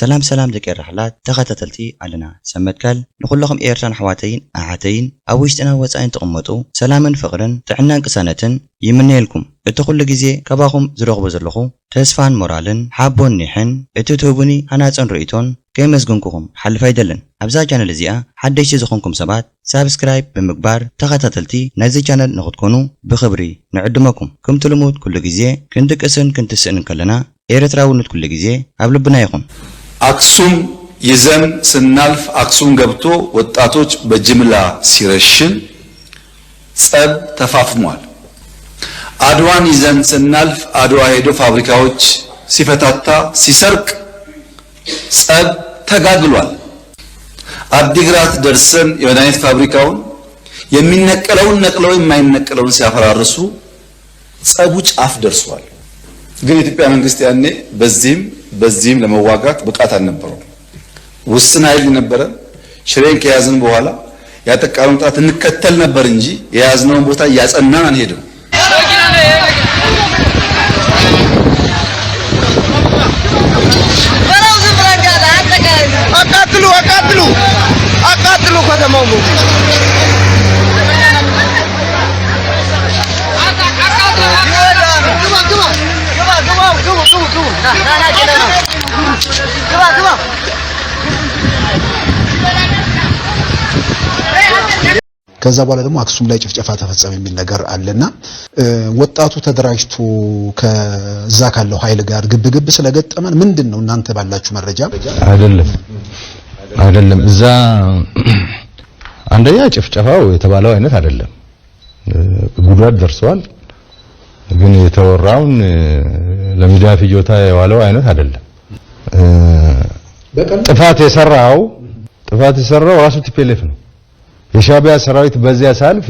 سلام سلام ذكر رحلات تخاتلتي علنا سمتكال نخلهم إيرتان حواتين أعاتين أويشتنا وصاين تقمطو سلامن فقرن تعنا قسانتن يمنيلكم اتخل جزي كباهم زرغ بزرلخو تسفان مورالن حابون نحن اتتوبني هناتن رئيتون كيمزغنكم حل فايدلن أبزا جانل زيا حديش زخونكم سبات سابسكرايب بمقبار تخاتلتي نازي جانل نغتكونو بخبري نعدمكم كم تلمود كل جزي كنتك اسن كنت سن كلنا إيرتراونت كل جزي قبل يخون አክሱም ይዘን ስናልፍ አክሱም ገብቶ ወጣቶች በጅምላ ሲረሽን ጸብ ተፋፍሟል። አድዋን ይዘን ስናልፍ አድዋ ሄዶ ፋብሪካዎች ሲፈታታ ሲሰርቅ ጸብ ተጋግሏል። አዲግራት ደርሰን የመድኃኒት ፋብሪካውን የሚነቀለውን ነቅለው የማይነቀለውን ሲያፈራርሱ ጸቡ ጫፍ ደርሷል። ግን የኢትዮጵያ መንግስት ያኔ በዚህም ለመዋጋት ብቃት አልነበረው። ውስን ኃይል ነበረ። ሽሬን ከያዝን በኋላ ያጠቃውን ጣት እንከተል ነበር እንጂ የያዝነውን ቦታ ያጸናን አንሄድም። አቃጥሉ ከተማው ከዛ በኋላ ደግሞ አክሱም ላይ ጭፍጨፋ ተፈጸመ የሚል ነገር አለና ወጣቱ ተደራጅቶ ከዛ ካለው ኃይል ጋር ግብግብ ስለገጠመን ምንድነው እናንተ ባላችሁ መረጃ? አይደለም እዛ አንደኛ ጭፍጨፋው የተባለው አይነት አይደለም። ጉዳት ደርሷል። ግን የተወራውን ለሚዲያ ፍጆታ የዋለው አይነት አይደለም። ጥፋት የሰራው ራሱ ቲፒኤልኤፍ ነው። የሻቢያ ሰራዊት በዚያ ሳልፍ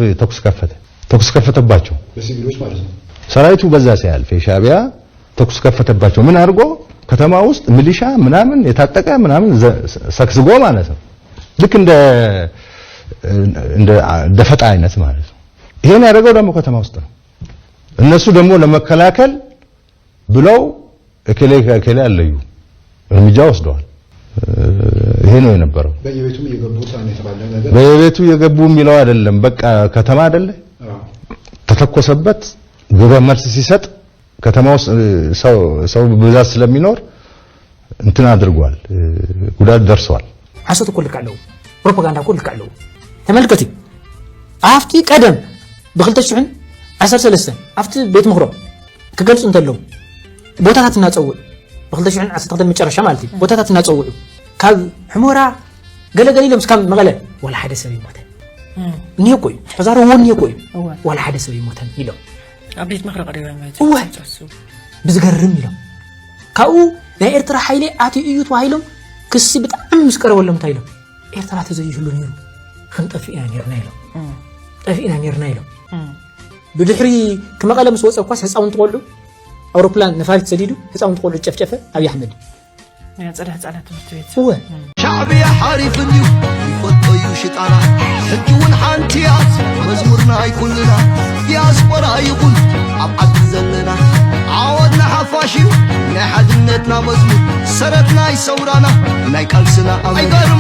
ተኩስ ከፈተባቸው በሲቪሎች ማለት ነው። ሰራዊቱ በዛ ሲያልፍ የሻቢያ ተኩስ ከፈተባቸው። ምን አድርጎ ከተማ ውስጥ ሚሊሻ ምናምን የታጠቀ ምናምን ሰክስጎ ማለት ነው። ልክ እንደ ደፈጣ አይነት ማለት ነው። ይሄን ያደረገው ደግሞ ከተማ ውስጥ ነው። እነሱ ደግሞ ለመከላከል ብለው እከሌ አለዩ እርምጃ ወስደዋል። ይሄ ነው የነበረው። በየቤቱ የገቡ የሚለው አይደለም። በቃ ከተማ አይደለ ተተኮሰበት። ግብረ መልስ ሲሰጥ ከተማ ውስጥ ሰው ብዛት ስለሚኖር እንትን አድርጓል። ጉዳት ደርሷል። ሐሰት ኩልካለው ፕሮፓጋንዳ ኩልካለው ተመልከቱ። አፍቲ ቀደም በ2000 13 አፍቲ ቤት ምክሮ ከገልጹ እንተለው ቦታታትና ጸውዕ በ2010 መጨረሻ ማለት ነው። ቦታታትና ጸውዕ ካብ ሕሞራ ገለገሊሎም እስከ መቀለ ወላ ሓደ ሰብ ይሞተ እኔ ቆይ ተዛሮ ወን ይቆይ ወላ ሓደ ሰብ ይሞተ ይለው አብዴት ምክሮ ቀደም ማለት ነው። ብዝገርም ይለው ካኡ ናይ ኤርትራ ኃይሌ አቲ እዩ ተዋሂሎም ክስ በጣም ምስቀረወሎም ታይለው ኤርትራ ተዘይሁሉ ነው ክንጠፊና ኔርና ይለው بدحري كما قال مسوس أقواس حساون تقولوا أوروبلان نفارت سديدو حساون تقولوا جفجفة أبي أحمد يا صلاة تمشيت هو شعبي حارف النيو يفضيو شطانا حجون حانتيات مزمورنا يكلنا دياسبورا يقول أبعد زلنا عودنا حفاشيو نحدنتنا مزمور سرتنا يسورانا نايكالسنا أيقر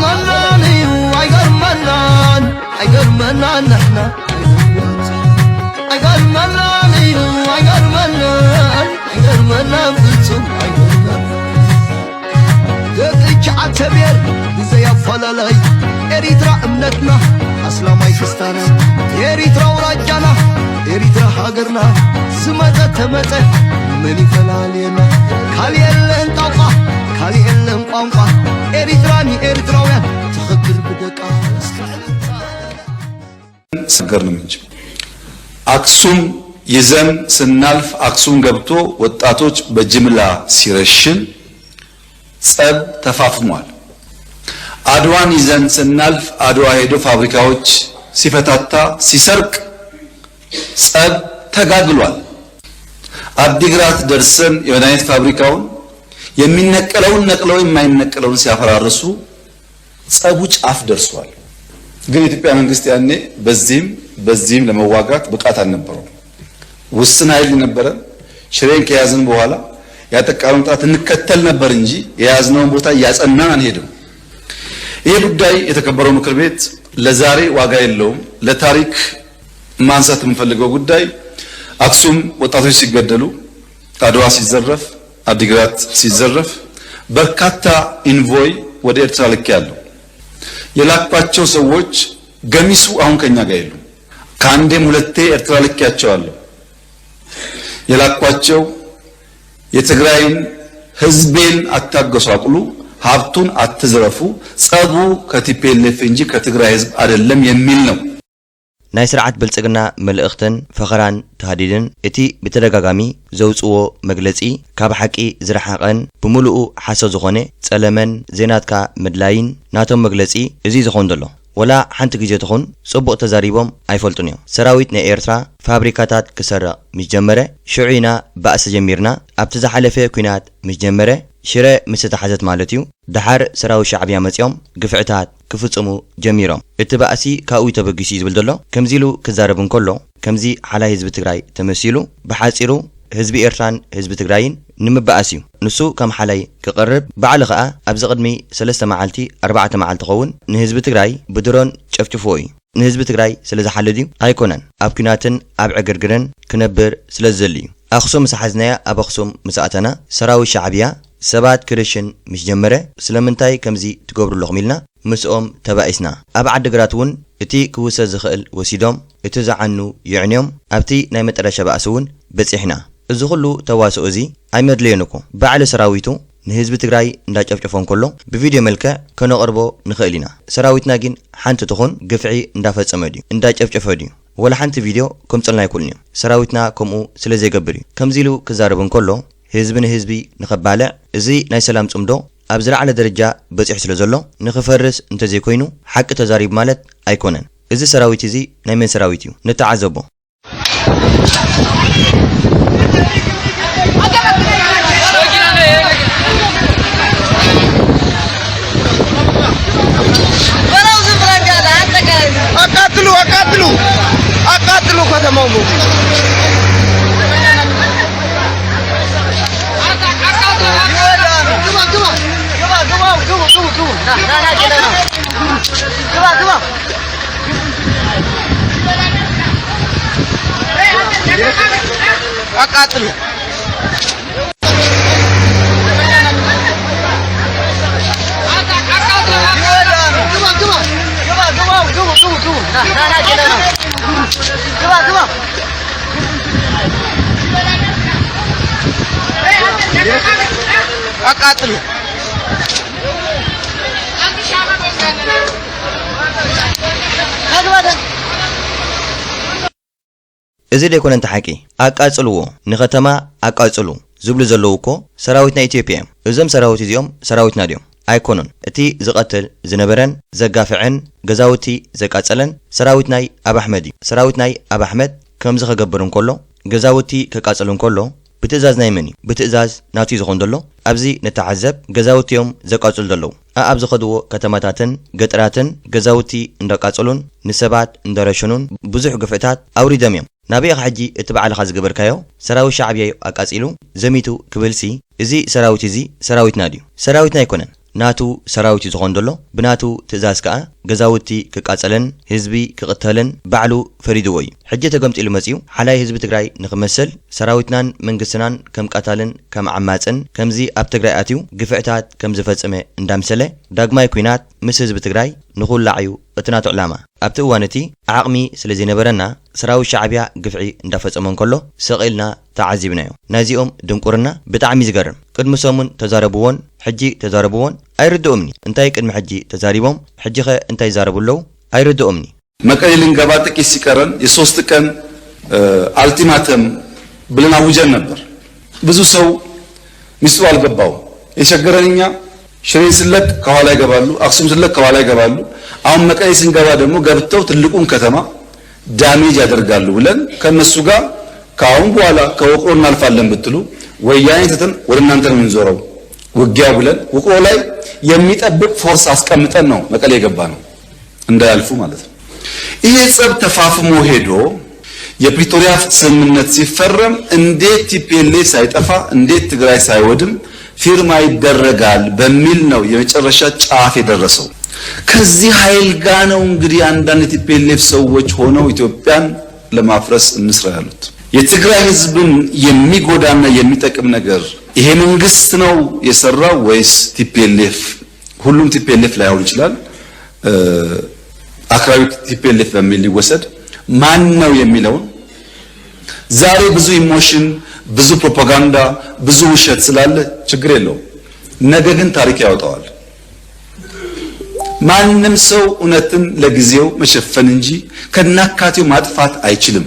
منان نحنا أيقرمنا بلتم دقيق عتبير إذا يفلالي إريترا أمنتنا أسلا ما يخستانا إريترا وراجانا إريترا حقرنا سمتا تمتا من يفلالينا كالي اللين طاقة كالي اللين قانقة إريتراويا تخبر بدقا سكرنا منجم አክሱም ይዘን ስናልፍ አክሱም ገብቶ ወጣቶች በጅምላ ሲረሽን ጸብ ተፋፍሟል። አድዋን ይዘን ስናልፍ አድዋ ሄዶ ፋብሪካዎች ሲፈታታ ሲሰርቅ ጸብ ተጋግሏል። አዲግራት ደርሰን የመድኃኒት ፋብሪካውን የሚነቀለውን ነቅለው የማይነቀለውን ሲያፈራርሱ ጸቡ ጫፍ ደርሷል። ግን የኢትዮጵያ መንግስት ያኔ በዚህም ለመዋጋት ብቃት አልነበረው። ውስን ኃይል ነበረ። ሽሬን ከያዝን በኋላ ያጠቃውን ጥራት እንከተል ነበር እንጂ የያዝነውን ቦታ ያጸናን አንሄድም። ይሄ ጉዳይ የተከበረው ምክር ቤት ለዛሬ ዋጋ የለውም። ለታሪክ ማንሳት የምፈልገው ጉዳይ አክሱም ወጣቶች ሲገደሉ፣ አድዋ ሲዘረፍ፣ አዲግራት ሲዘረፍ በርካታ ኢንቮይ ወደ ኤርትራ ልክ ያለው የላኳቸው ሰዎች ገሚሱ አሁን ከኛ ጋር የሉም። ከአንዴም ሁለቴ ኤርትራ ልክ ያቸዋለሁ። የላኳቸው የትግራይን ህዝቤን አታገሳቅሉ፣ ሀብቱን አትዝረፉ፣ ጸቡ ከቲፒኤልኤፍ እንጂ ከትግራይ ህዝብ አይደለም የሚል ነው። ናይ ስርዓት ብልጽግና መልእኽትን ፈኸራን ተሃዲድን እቲ ብተደጋጋሚ ዘውፅዎ መግለጺ ካብ ሓቂ ዝረሓቐን ብምሉኡ ሓሰብ ዝኾነ ጸለመን ዜናትካ ምድላይን ናቶም መግለጺ እዚ ዝኾን ዘሎ ወላ ሓንቲ ግዜ ትኹን ጽቡቕ ተዛሪቦም ኣይፈልጡን እዮም። ሰራዊት ናይ ኤርትራ ፋብሪካታት ክሰርቕ ምስ ጀመረ ሽዑ ኢና ባእሲ ጀሚርና ኣብቲ ዝሓለፈ ኩናት ምስ ጀመረ ሽረ ምስ ተሓዘት ማለት እዩ ድሓር ሰራዊት ሻዕብያ መጺኦም ግፍዕታት ክፍጽሙ ጀሚሮም እቲ ባእሲ ካብኡ ተበጊሱ ዝብል ዘሎ ከምዚ ኢሉ ክዛረብ እንከሎ ከምዚ ሓላይ ህዝቢ ትግራይ ተመሲሉ ብሓጺሩ ህዝቢ ኤርትራን ህዝቢ ትግራይን ንምባእስ እዩ ንሱ ከም ሓላይ ክቐርብ በዓል ከዓ ኣብዚ ቅድሚ 3 መዓልቲ 4 መዓልቲ ኸውን ንህዝቢ ትግራይ ብድሮን ጨፍጭፍዎ እዩ። ንህዝቢ ትግራይ ስለ ዝሓልድ እዩ ኣይኮነን ኣብ ኩናትን ኣብ ዕግርግርን ክነብር ስለ ዝዘሊ እዩ። ኣኽሱም ምስ ሓዝናያ ኣብ ኣኽሱም ምስ ኣተና ሰራዊት ሻዕብያ ሰባት ክርሽን ምስ ጀመረ ስለምንታይ ከምዚ ትገብሩለኹም ኢልና ምስኦም ተባኢስና። ኣብ ዓዲግራት እውን እቲ ክውሰድ ዝኽእል ወሲዶም እቲ ዝዓኑ ይዕንዮም ኣብቲ ናይ መጨረሻ ባእሲ እውን በፂሕና። እዚ ኩሉ ተዋስኦ እዚ ኣይመድለየን እኮ በዓል ሰራዊቱ ንህዝቢ ትግራይ እንዳጨፍጨፎን ከሎ ብቪድዮ መልክዕ ከነቕርቦ ንኽእል ኢና። ሰራዊትና ግን ሓንቲ ትኹን ግፍዒ እንዳፈጸመ ድዩ እንዳጨፍጨፈ ድዩ ወላ ሓንቲ ቪድዮ ከምፅልና ኣይኩልን እዩ። ሰራዊትና ከምኡ ስለ ዘይገብር እዩ ከምዚ ኢሉ ክዛረብ እንከሎ ህዝቢ ንህዝቢ ንኸባልዕ እዚ ናይ ሰላም ጽምዶ ኣብ ዝለዓለ ደረጃ በፂሕ ስለ ዘሎ ንኽፈርስ እንተዘይኮይኑ ሓቂ ተዛሪብ ማለት ኣይኮነን። እዚ ሰራዊት እዚ ናይ መን ሰራዊት እዩ ንተዓዘቦ። አቃጥሉ ከተማው አቃጥሉ አቃጥሉ እዚ ደይኮነን ተሓቂ ኣቃጽልዎ ንኸተማ ኣቃጽሉ ዝብሉ ዘለዉ እኮ ሰራዊትና ኢትዮጵያ እዮም። እዞም ሰራዊት እዚኦም ሰራዊትና ድዮም ኣይኮኑን። እቲ ዝቐትል ዝነበረን ዘጋፍዕን ገዛውቲ ዘቃጸለን ሰራዊት ናይ ኣብ ኣሕመድ እዩ። ሰራዊት ናይ ኣብ ኣሕመድ ከምዚ ከገብር እንከሎ ገዛውቲ ከቃጸሉ እንከሎ ብትእዛዝ ናይ መን እዩ? ብትእዛዝ ናቱ ዝኾን ዘሎ ኣብዚ ነተዓዘብ ገዛውቲዮም ዘቃጽሉ ዘለዉ ኣብ ዝኸድዎ ከተማታትን ገጠራትን ገዛውቲ እንዳቃጸሉን ንሰባት እንደረሸኑን ብዙሕ ግፍዕታት ኣውሪዶም እዮም። ናበይ ሕጂ እቲ በዓልኻ ዝገበርካዮ ሰራዊት ሻዕብያ ኣቃጺሉ ዘሚቱ ክብልሲ እዚ ሰራዊት እዚ ሰራዊትና ድዩ? ሰራዊትና ኣይኮነን። ናቱ ሰራዊት ዝኾን ዘሎ ብናቱ ትእዛዝ ከዓ ገዛውቲ ክቃጸለን ህዝቢ ክቕተልን ባዕሉ ፈሪድዎ እዩ። ሕጂ ተገምፂሉ መጺኡ ሓላይ ህዝቢ ትግራይ ንኽመስል ሰራዊትናን መንግስትናን ከም ቃታልን ከም ዓማፅን ከምዚ ኣብ ትግራይ ኣትዩ ግፍዕታት ከም ዝፈጸመ እንዳምሰለ ዳግማይ ኩናት ምስ ህዝቢ ትግራይ ንኹላዕዩ እቲ ናቱ ዕላማ ኣብቲ እዋን እቲ ዓቕሚ ስለ ዘይነበረና ሰራዊት ሻዕብያ ግፍዒ እንዳፈጸመ እንከሎ ሰቒልና ተዓዚብናዮ። ናይዚኦም ድንቁርና ብጣዕሚ ዝገርም። ቅድሚ ሰሙን ተዛረብዎን ሕጂ ተዛረብዎን ኣይርድኦምኒ። እንታይ ቅድሚ ሕጂ ተዛሪቦም ሕጂ ኸ እንታይ ይዛረቡለው? አይረዳውምኒ። መቀሌ ልንገባ ጥቂት ሲቀረን የ3 ቀን አልቲማተም ብለን አውጀን ነበር። ብዙ ሰው ሚስጥሩ አልገባው። የቸገረንኛ ሽሬ ስለቅ ከኋላ ይገባሉ፣ አክሱም ስለቅ ከኋላ ይገባሉ። አሁን መቀሌ ስንገባ ደግሞ ገብተው ትልቁን ከተማ ዳሜጅ ያደርጋሉ ብለን ከነሱ ጋር ካሁን በኋላ ከውቅሮ እናልፋለን ብትሉ ወያኔ ተተን ወደ እናንተ ነው የምንዞረው ውጊያው ብለን ውቅሮ ላይ የሚጠብቅ ፎርስ አስቀምጠን ነው መቀሌ የገባ ነው እንዳያልፉ ማለት ነው። ይሄ ጸብ ተፋፍሞ ሄዶ የፕሪቶሪያ ስምምነት ሲፈረም እንዴት ቲፒኤልኤፍ ሳይጠፋ እንዴት ትግራይ ሳይወድም ፊርማ ይደረጋል በሚል ነው የመጨረሻ ጫፍ የደረሰው። ከዚህ ኃይል ጋር ነው እንግዲህ አንዳንድ ቲፒኤልኤፍ ሰዎች ሆነው ኢትዮጵያን ለማፍረስ እንስራ ያሉት። የትግራይ ህዝብን የሚጎዳና የሚጠቅም ነገር ይሄ መንግስት ነው የሰራው ወይስ ቲፒኤልኤፍ? ሁሉም ቲፒኤልኤፍ ላይሆን ይችላል። አክራሪ ቲፒኤልኤፍ በሚል ሊወሰድ ማን ነው የሚለውን ዛሬ ብዙ ኢሞሽን፣ ብዙ ፕሮፓጋንዳ፣ ብዙ ውሸት ስላለ ችግር የለውም። ነገ ግን ታሪክ ያወጣዋል። ማንም ሰው እውነትን ለጊዜው መሸፈን እንጂ ከናካቴው ማጥፋት አይችልም።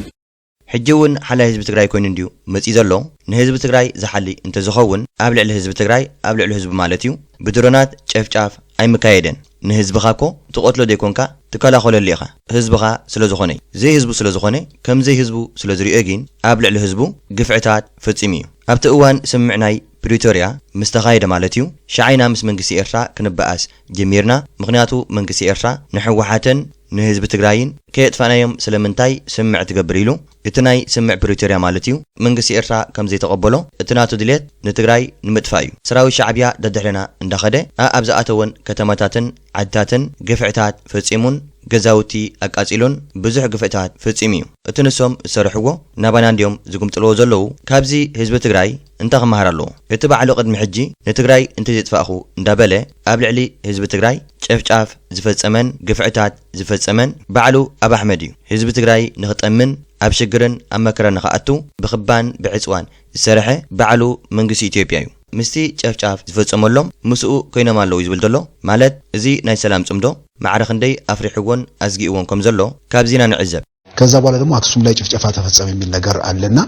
ሕጂውን ሓላይ ህዝቢ ትግራይ ኮይኑ እንዲዩ መጺ ዘሎ ንህዝቢ ትግራይ ዝሓሊ እንተዝኸውን ኣብ ልዕሊ ህዝቢ ትግራይ ኣብ ልዕሊ ህዝቢ ማለት እዩ ብድሮናት ጨፍጫፍ ኣይምካየደን። ንህዝብኻ ኮ ትቆትሎ ደይኮንካ ትከላኸለሉ ኢኻ ህዝብኻ ስለ ዝኾነ ዘይ ህዝቡ ስለ ዝኾነ ከምዘይ ህዝቡ ስለ ዝሪኦ ግን ኣብ ልዕሊ ህዝቡ ግፍዕታት ፈጺሙ እዩ። ኣብቲ እዋን ስምዕ ናይ ፕሪቶሪያ ምስ ተኻየደ ማለት እዩ ሻዓይና ምስ መንግስቲ ኤርትራ ክንበኣስ ጀሚርና። ምክንያቱ መንግስቲ ኤርትራ ንሕወሓትን ንህዝቢ ትግራይን ከየጥፋናዮም ስለምንታይ ስምዕ ትገብር ኢሉ እቲ ናይ ስምዕ ፕሪቶሪያ ማለት እዩ መንግስቲ ኤርትራ ከምዘይ ተቐበሎ እቲ ናቱ ድሌት ንትግራይ ንምጥፋእ እዩ። ሰራዊት ሻዕብያ ደድሕለና እንዳኸደ ኣብ ዝኣተወን ከተማታትን ዓድታትን ግፍዕታት ፈጺሙን ገዛውቲ ኣቃጺሉን ብዙሕ ግፍዕታት ፈጺሙ እዩ። እቲ ንሶም ዝሰርሕዎ ናባና እንዲዮም ዝጉምጥልዎ ዘለዉ ካብዚ ህዝቢ ትግራይ እንታይ ክመሃር ኣለዎ? እቲ ባዕሉ ቅድሚ ሕጂ ንትግራይ እንተዘይጥፋእኹ እንዳበለ ኣብ ልዕሊ ህዝቢ ትግራይ ጨፍጫፍ ዝፈጸመን ግፍዕታት ዝፈጸመን ባዕሉ ኣብ ኣሕመድ እዩ። ህዝቢ ትግራይ ንኽጠምን ኣብ ሽግርን ኣብ መከረን ንኽኣቱ ብኽባን ብዕፅዋን ዝሰርሐ ባዕሉ መንግስቲ ኢትዮጵያ እዩ። ምስቲ ጨፍጫፍ ዝፈጸመሎም ምስኡ ኮይኖም ኣለዉ ይዝብል ዘሎ ማለት እዚ ናይ ሰላም ጽምዶ ማዕረ ክንደይ አፍሪሕዎን አዝጊእዎን ከም ዘሎ ካብዚና ንዕዘብ። ከዛ በኋላ ደግሞ አክሱም ላይ ጭፍጨፋ ተፈጸመ የሚል ነገር አለና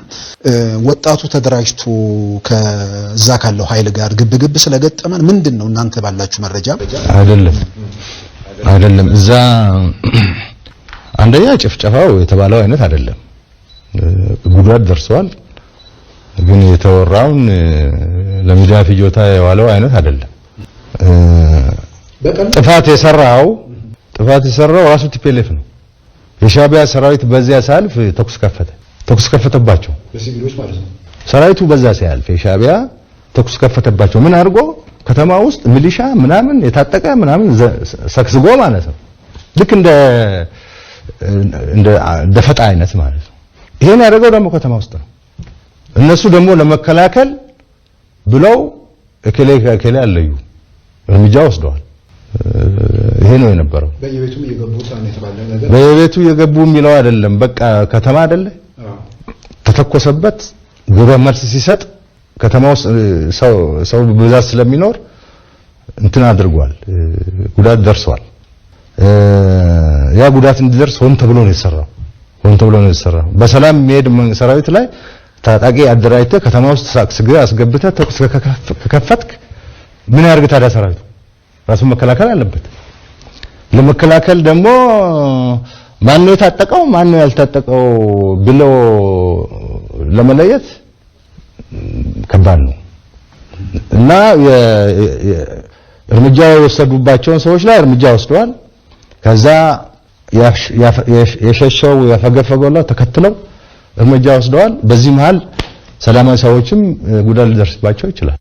ወጣቱ ተደራጅቶ ከዛ ካለው ኃይል ጋር ግብግብ ስለገጠመን ምንድነው እናንተ ባላችሁ መረጃ? አይደለም እዛ አንደኛ ጭፍጨፋው የተባለው አይነት አይደለም። ጉዳት ደርሷል፣ ግን የተወራውን ለሚዲያ ፍጆታ የዋለው አይነት አይደለም። ጥፋት የሰራው ራሱ ቲፒኤልኤፍ ነው። የሻዕቢያ ሰራዊት በዚያ ሳልፍ ተኩስ ከፈተባቸው በሲቪሎች ማለት ነው። ሰራዊቱ በዛ ሲያልፍ የሻዕቢያ ተኩስ ከፈተባቸው። ምን አድርጎ ከተማ ውስጥ ሚሊሻ ምናምን የታጠቀ ምናምን ሰክስጎ ማለት ነው። ልክ እንደ ደፈጣ አይነት ማለት ነው። ይሄን ያደረገው ደግሞ ከተማ ውስጥ ነው። እነሱ ደግሞ ለመከላከል ብለው እከሌ አለዩ እርምጃ ወስደዋል። ይሄ ነው የነበረው። በየቤቱ የገቡ የሚለው አይደለም። በቃ ከተማ አይደለ ተተኮሰበት። ግብረ መልስ ሲሰጥ ከተማ ውስጥ ሰው ብዛት ስለሚኖር እንትን አድርጓል፣ ጉዳት ደርሷል። ያ ጉዳት እንዲደርስ ሆን ተብሎ ነው የተሰራው። በሰላም የሚሄድ ሰራዊት ላይ ታጣቂ አደራጅተህ ከተማ ውስጥ ሳክስግህ አስገብተህ ተኩስ ከከፈትክ ምን ያርግ ታዲያ? ሰራዊቱ ራሱን መከላከል አለበት። ለመከላከል ደግሞ ማን ነው የታጠቀው ማን ነው ያልታጠቀው ብሎ ለመለየት ከባድ ነው እና እርምጃ የወሰዱባቸውን ሰዎች ላይ እርምጃ ወስደዋል። ከዛ የሸሸው ያፈገፈገውና ተከትለው እርምጃ ወስደዋል። በዚህ መሃል ሰላማዊ ሰዎችም ጉዳት ሊደርስባቸው ይችላል።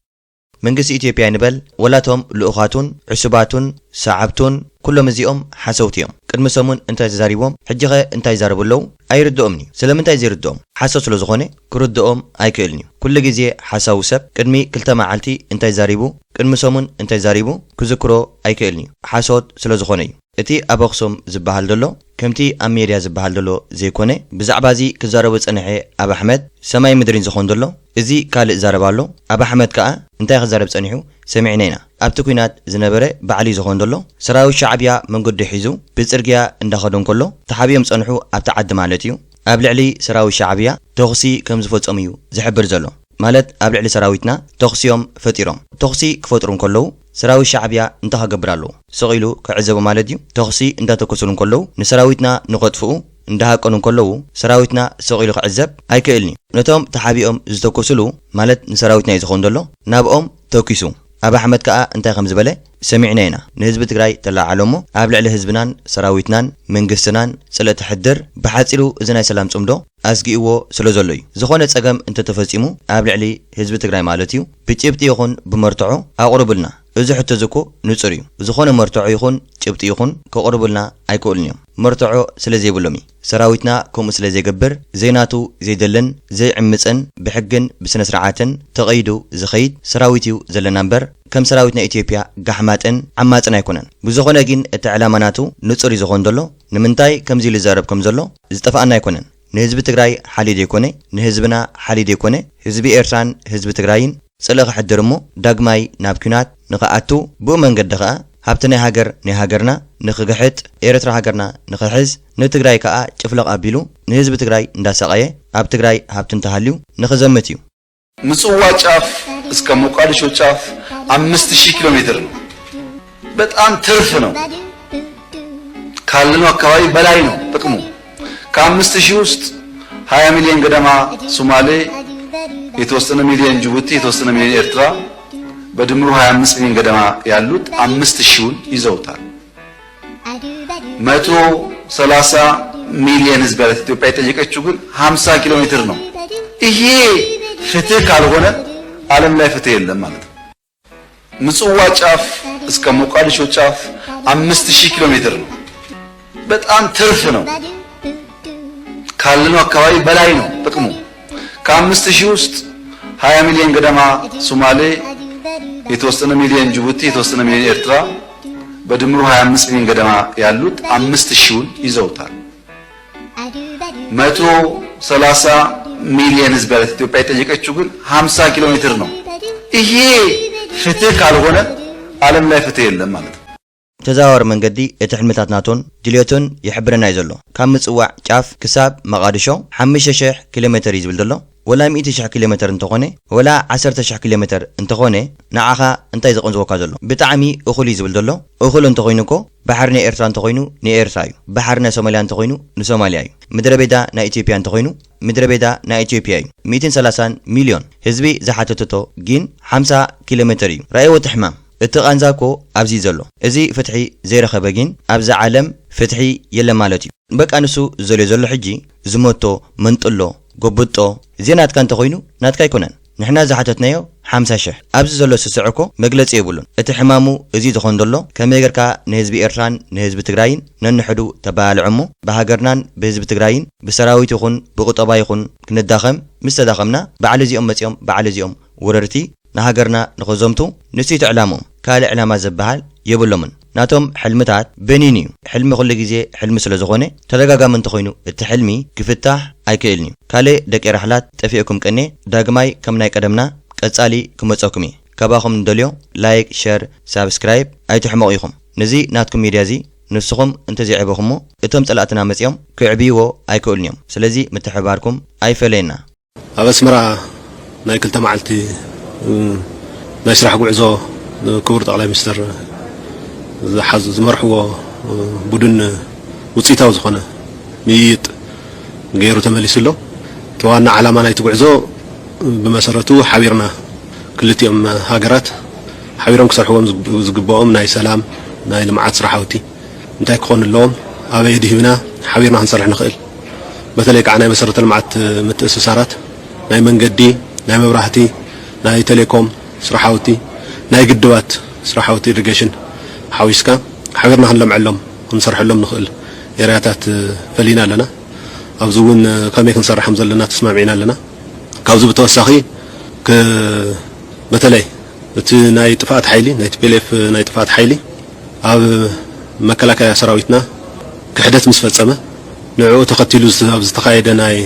መንግስቲ ኢትዮጵያ ንበል ወላቶም ልኡኻቱን ዕሱባቱን ሰዓብቱን ኩሎም እዚኦም ሓሰውት እዮም። ቅድሚ ሰሙን እንታይ ተዛሪቦም ሕጂኸ እንታይ ይዛረቡለው ኣይርድኦምኒ። ስለምንታይ ዘይርድኦም? ሓሰው ስለ ዝኾነ ክርድኦም ኣይክእልኒ። ኩሉ ግዜ ሓሳዊ ሰብ ቅድሚ 2 መዓልቲ እንታይ ዛሪቡ ቅድሚ ሰሙን እንታይ ዛሪቡ ክዝክሮ ኣይክእልኒ። ሓሶት ስለ ዝኾነ እዩ። እቲ ኣብ ኣኽሱም ዝበሃል ዘሎ ከምቲ ኣብ ሜድያ ዝበሃል ዘሎ ዘይኮነ ብዛዕባ እዚ ክዛረቡ ፀንሐ ኣብ ኣሕመድ ሰማይ ምድሪን ዝኾን ዘሎ እዚ ካልእ ዛረባሎ። ኣብ ኣሕመድ ከዓ እንታይ ክዛረብ ፀኒሑ ሰሚዕና ኢና። ኣብቲ ኩናት ዝነበረ ባዕሊ ዝኾን ዘሎ ሰራዊት ሻዕብያ መንገዲ ሒዙ ብፅርግያ እንዳኸዱ እንከሎ ተሓቢኦም ፀንሑ ኣብቲ ዓዲ ማለት እዩ። ኣብ ልዕሊ ሰራዊት ሻዕብያ ተኽሲ ከም ዝፈፀሙ እዩ ዝሕብር ዘሎ። ማለት ኣብ ልዕሊ ሰራዊትና ተኽሲዮም ፈጢሮም ተኽሲ ክፈጥሩ እንከለዉ ሰራዊት ሻዕብያ እንታይ ክገብር ኣለዎ? ሰቂሉ ክዕዘቡ ማለት እዩ። ተኽሲ እንዳተኮሰሉ እንከለዉ ንሰራዊትና ንኸጥፍኡ እንዳሃቀኑ እንከለዉ ሰራዊትና ሰቂሉ ክዕዘብ ኣይክእልኒ። ነቶም ተሓቢኦም ዝተኮስሉ ማለት ንሰራዊትና እዩ ዝኾን ዘሎ ናብኦም ተኪሱ። ኣብ ኣሕመድ ከዓ እንታይ ከም ዝበለ ሰሚዕና ኢና። ንህዝቢ ትግራይ ተላዓሎሞ ኣብ ልዕሊ ህዝብናን ሰራዊትናን መንግስትናን ጽለተ ሕድር ብሓጺሩ እዚ ናይ ሰላም ጽምዶ ኣስጊእዎ ስለዘሎ እዩ ዝኾነ ጸገም እንተተፈጺሙ ኣብ ልዕሊ ህዝቢ ትግራይ ማለት እዩ ብጭብጢ ይኹን ብመርትዖ ኣቕርብልና እዚ ሕቶ ዝኮ ንጹር እዩ ዝኾነ መርትዖ ይኹን ጭብጢ ይኹን ከቕርብልና ኣይክእሉን እዮም መርትዖ ስለዘይብሎም ሰራዊትና ከምኡ ስለዘይገብር ዜናቱ ዘይደለን ዘይዕምፅን ብሕግን ብስነ ስርዓትን ተቐይዱ ዝኸይድ ሰራዊት እዩ ዘለና እምበር ከም ሰራዊትና ኢትዮጵያ ጋሕማጥን ዓማፅን ኣይኮነን ብዝኾነ ግን እቲ ዕላማናቱ ንጹር ዝኾን ዘሎ ንምንታይ ከምዚ ኢሉ ዘረብ ከም ዘሎ ዝጠፋኣና ኣይኮነን ንህዝቢ ትግራይ ሓሊድ ይኮነ ንህዝብና ሓሊድ ይኮነ ህዝቢ ኤርትራን ህዝቢ ትግራይን ጽልቕ ሕድር እሞ ዳግማይ ናብ ኩናት ንኸኣቱ ብኡ መንገዲ ኸኣ ሃብቲ ናይ ሃገር ናይ ሃገርና ንኽግሕጥ ኤርትራ ሃገርና ንኽሕዝ ንትግራይ ከዓ ጭፍለቕ ኣቢሉ ንህዝቢ ትግራይ እንዳሰቐየ ኣብ ትግራይ ሃብቲ እንተሃልዩ ንኽዘምት እዩ ምጽዋ ጫፍ እስከ ሞቃዲሾ ጫፍ 5000 ኪሎ ሜትር ነው። በጣም ትርፍ ነው። ካለነው አካባቢ በላይ ነው ጥቅሙ። ከ5000 ውስጥ 20 ሚሊዮን ገደማ ሶማሌ፣ የተወሰነ ሚሊዮን ጅቡቲ፣ የተወሰነ ሚሊዮን ኤርትራ በድምሩ 25 ሚሊዮን ገደማ ያሉት 5000ን ይዘውታል። 130 ሚሊዮን ህዝብ ያላት ኢትዮጵያ የጠየቀችው ግን 50 ኪሎ ሜትር ነው። ይሄ ፍትህ ካልሆነ ዓለም ላይ ፍትህ የለም ማለት ነው። ምጽዋ ጫፍ እስከ ሞቃዲሾ ጫፍ 5000 ኪሎ ሜትር ነው። በጣም ትርፍ ነው። ካለነው አካባቢ በላይ ነው ጥቅሙ። ከ5000 ውስጥ 20 ሚሊዮን ገደማ ሶማሌ፣ የተወሰነ ሚሊዮን ጅቡቲ፣ የተወሰነ ሚሊዮን ኤርትራ በድምሩ 25 ሚሊዮን ገደማ ያሉት 5000ን ይዘውታል። 130 ሚሊዮን ህዝብ ያላት ኢትዮጵያ የጠየቀችው ግን 50 ኪሎ ሜትር ነው። ይሄ ፍትህ ካልሆነ ዓለም ላይ ፍትህ የለም ማለት ነው። ተዛዋወር መንገዲ እቲ ሕልምታትናቶን ድልዮቶን ይሕብረና እዩ ዘሎ ካብ ምጽዋዕ ጫፍ ክሳብ መቃዲሾ 5000 ኪሎ ሜትር ይዝብል ዘሎ ወላ 100000 ኪሎ ሜትር እንተኾነ ወላ 10000 ኪሎ ሜትር እንተኾነ ንዓኻ እንታይ ዘቆንዝወካ ዘሎ ብጣዕሚ እኹል ይዝብል ዘሎ እኹል እንተኾይኑኮ ባሕር ናይ ኤርትራ እንተኾይኑ ንኤርትራ እዩ ባሕር ናይ ሶማልያ እንተኾይኑ ንሶማልያ እዩ ምድረ ቤዳ ናይ ኢትዮጵያ እንተኾይኑ ምድረ ቤዳ ናይ ኢትዮጵያ እዩ 130 ሚሊዮን ህዝቢ ዝሓተተቶ ግን 50 ኪሎ ሜትር እዩ ራእይዎ ትሕማም እቲ ቃንዛኮ ኣብዚ ዘሎ እዚ ፍትሒ ዘይረኸበ ግን ኣብዚ ዓለም ፍትሒ የለን ማለት እዩ በቃ ንሱ ዘልዮ ዘሎ ሕጂ ዝሞቶ መንጥሎ ጎብጦ ዜናትካ እንተኾይኑ ናትካ ኣይኮነን ንሕና ዝሓተትናዮ 50,000 ኣብዚ ዘሎ ስስዕኮ መግለፂ የብሉን እቲ ሕማሙ እዚ ዝኾን ዘሎ ከመይ ጌርካ ንህዝቢ ኤርትራን ንህዝቢ ትግራይን ነንሕዱ ተባልዕሞ ብሃገርናን ብህዝቢ ትግራይን ብሰራዊት ይኹን ብቁጠባ ይኹን ክንዳኸም ምስ ተዳኸምና በዓል እዚኦም መፂኦም በዓል እዚኦም ወረርቲ ንሃገርና ንኸዘምቱ ንስቲ ዕላሞም ካልእ ዕላማ ዝበሃል የብሎምን ናቶም ሕልምታት በኒን እዩ ሕልሚ ኩሉ ግዜ ሕልሚ ስለ ዝኾነ ተደጋጋሚ እንተኾይኑ እቲ ሕልሚ ክፍታሕ ኣይክእልን እዩ ካልእ ደቂ ራሕላት ጠፊእኩም ቀኔ ዳግማይ ከም ናይ ቀደምና ቀጻሊ ክመፀኩም እየ ከባኹም እንደልዮ ላይክ ሸር ሳብስክራይብ ኣይትሕመቑ ኢኹም ነዚ ናትኩም ሚድያ እዚ ንስኹም እንተዘይዕበኹሞ እቶም ፀላእትና መፂኦም ክዕብይዎ ኣይክእሉን እዮም ስለዚ ምትሕባርኩም ኣይፈለየና ኣብ ኣስመራ ናይ ክልተ መዓልቲ ናይ ስራሕ ጉዕዞ ክቡር ጠቅላይ ሚኒስትር ዝመርሕዎ ቡድን ውፅኢታዊ ዝኾነ ምይይጥ ገይሩ ተመሊሱሎ ተዋና ዓላማ ናይቲ ጉዕዞ ብመሰረቱ ሓቢርና ክልቲኦም ሃገራት ሓቢሮም ክሰርሕዎም ዝግብኦም ናይ ሰላም ናይ ልምዓት ስራሕቲ እንታይ ክኾን ኣለዎም ኣበይ ድሂብና ሓቢርና ክንሰርሕ ንኽእል በተለይ ከዓ ናይ መሰረተ ልምዓት ምትእስሳራት ናይ መንገዲ ናይ መብራህቲ ናይ ቴሌኮም ስራሕቲ ናይ ግድባት ስራሕቲ ኢሪጌሽን ሓዊስካ ሓቢርና ክንለምዐሎም ክንሰርሐሎም ንኽእል ኤርያታት ፈሊና ኣለና ኣብዚ እውን ከመይ ክንሰርሕም ዘለና ተስማሚዕና ኣለና ካብዚ ብተወሳኺ በተለይ እቲ ናይ ጥፋት ሓይሊ ናይ ቲፒኤልኤፍ ናይ ጥፋት ሓይሊ ኣብ መከላከያ ሰራዊትና ክሕደት ምስ ፈጸመ ንዕኡ ተኸቲሉ ኣብ ዝተኻየደ ናይ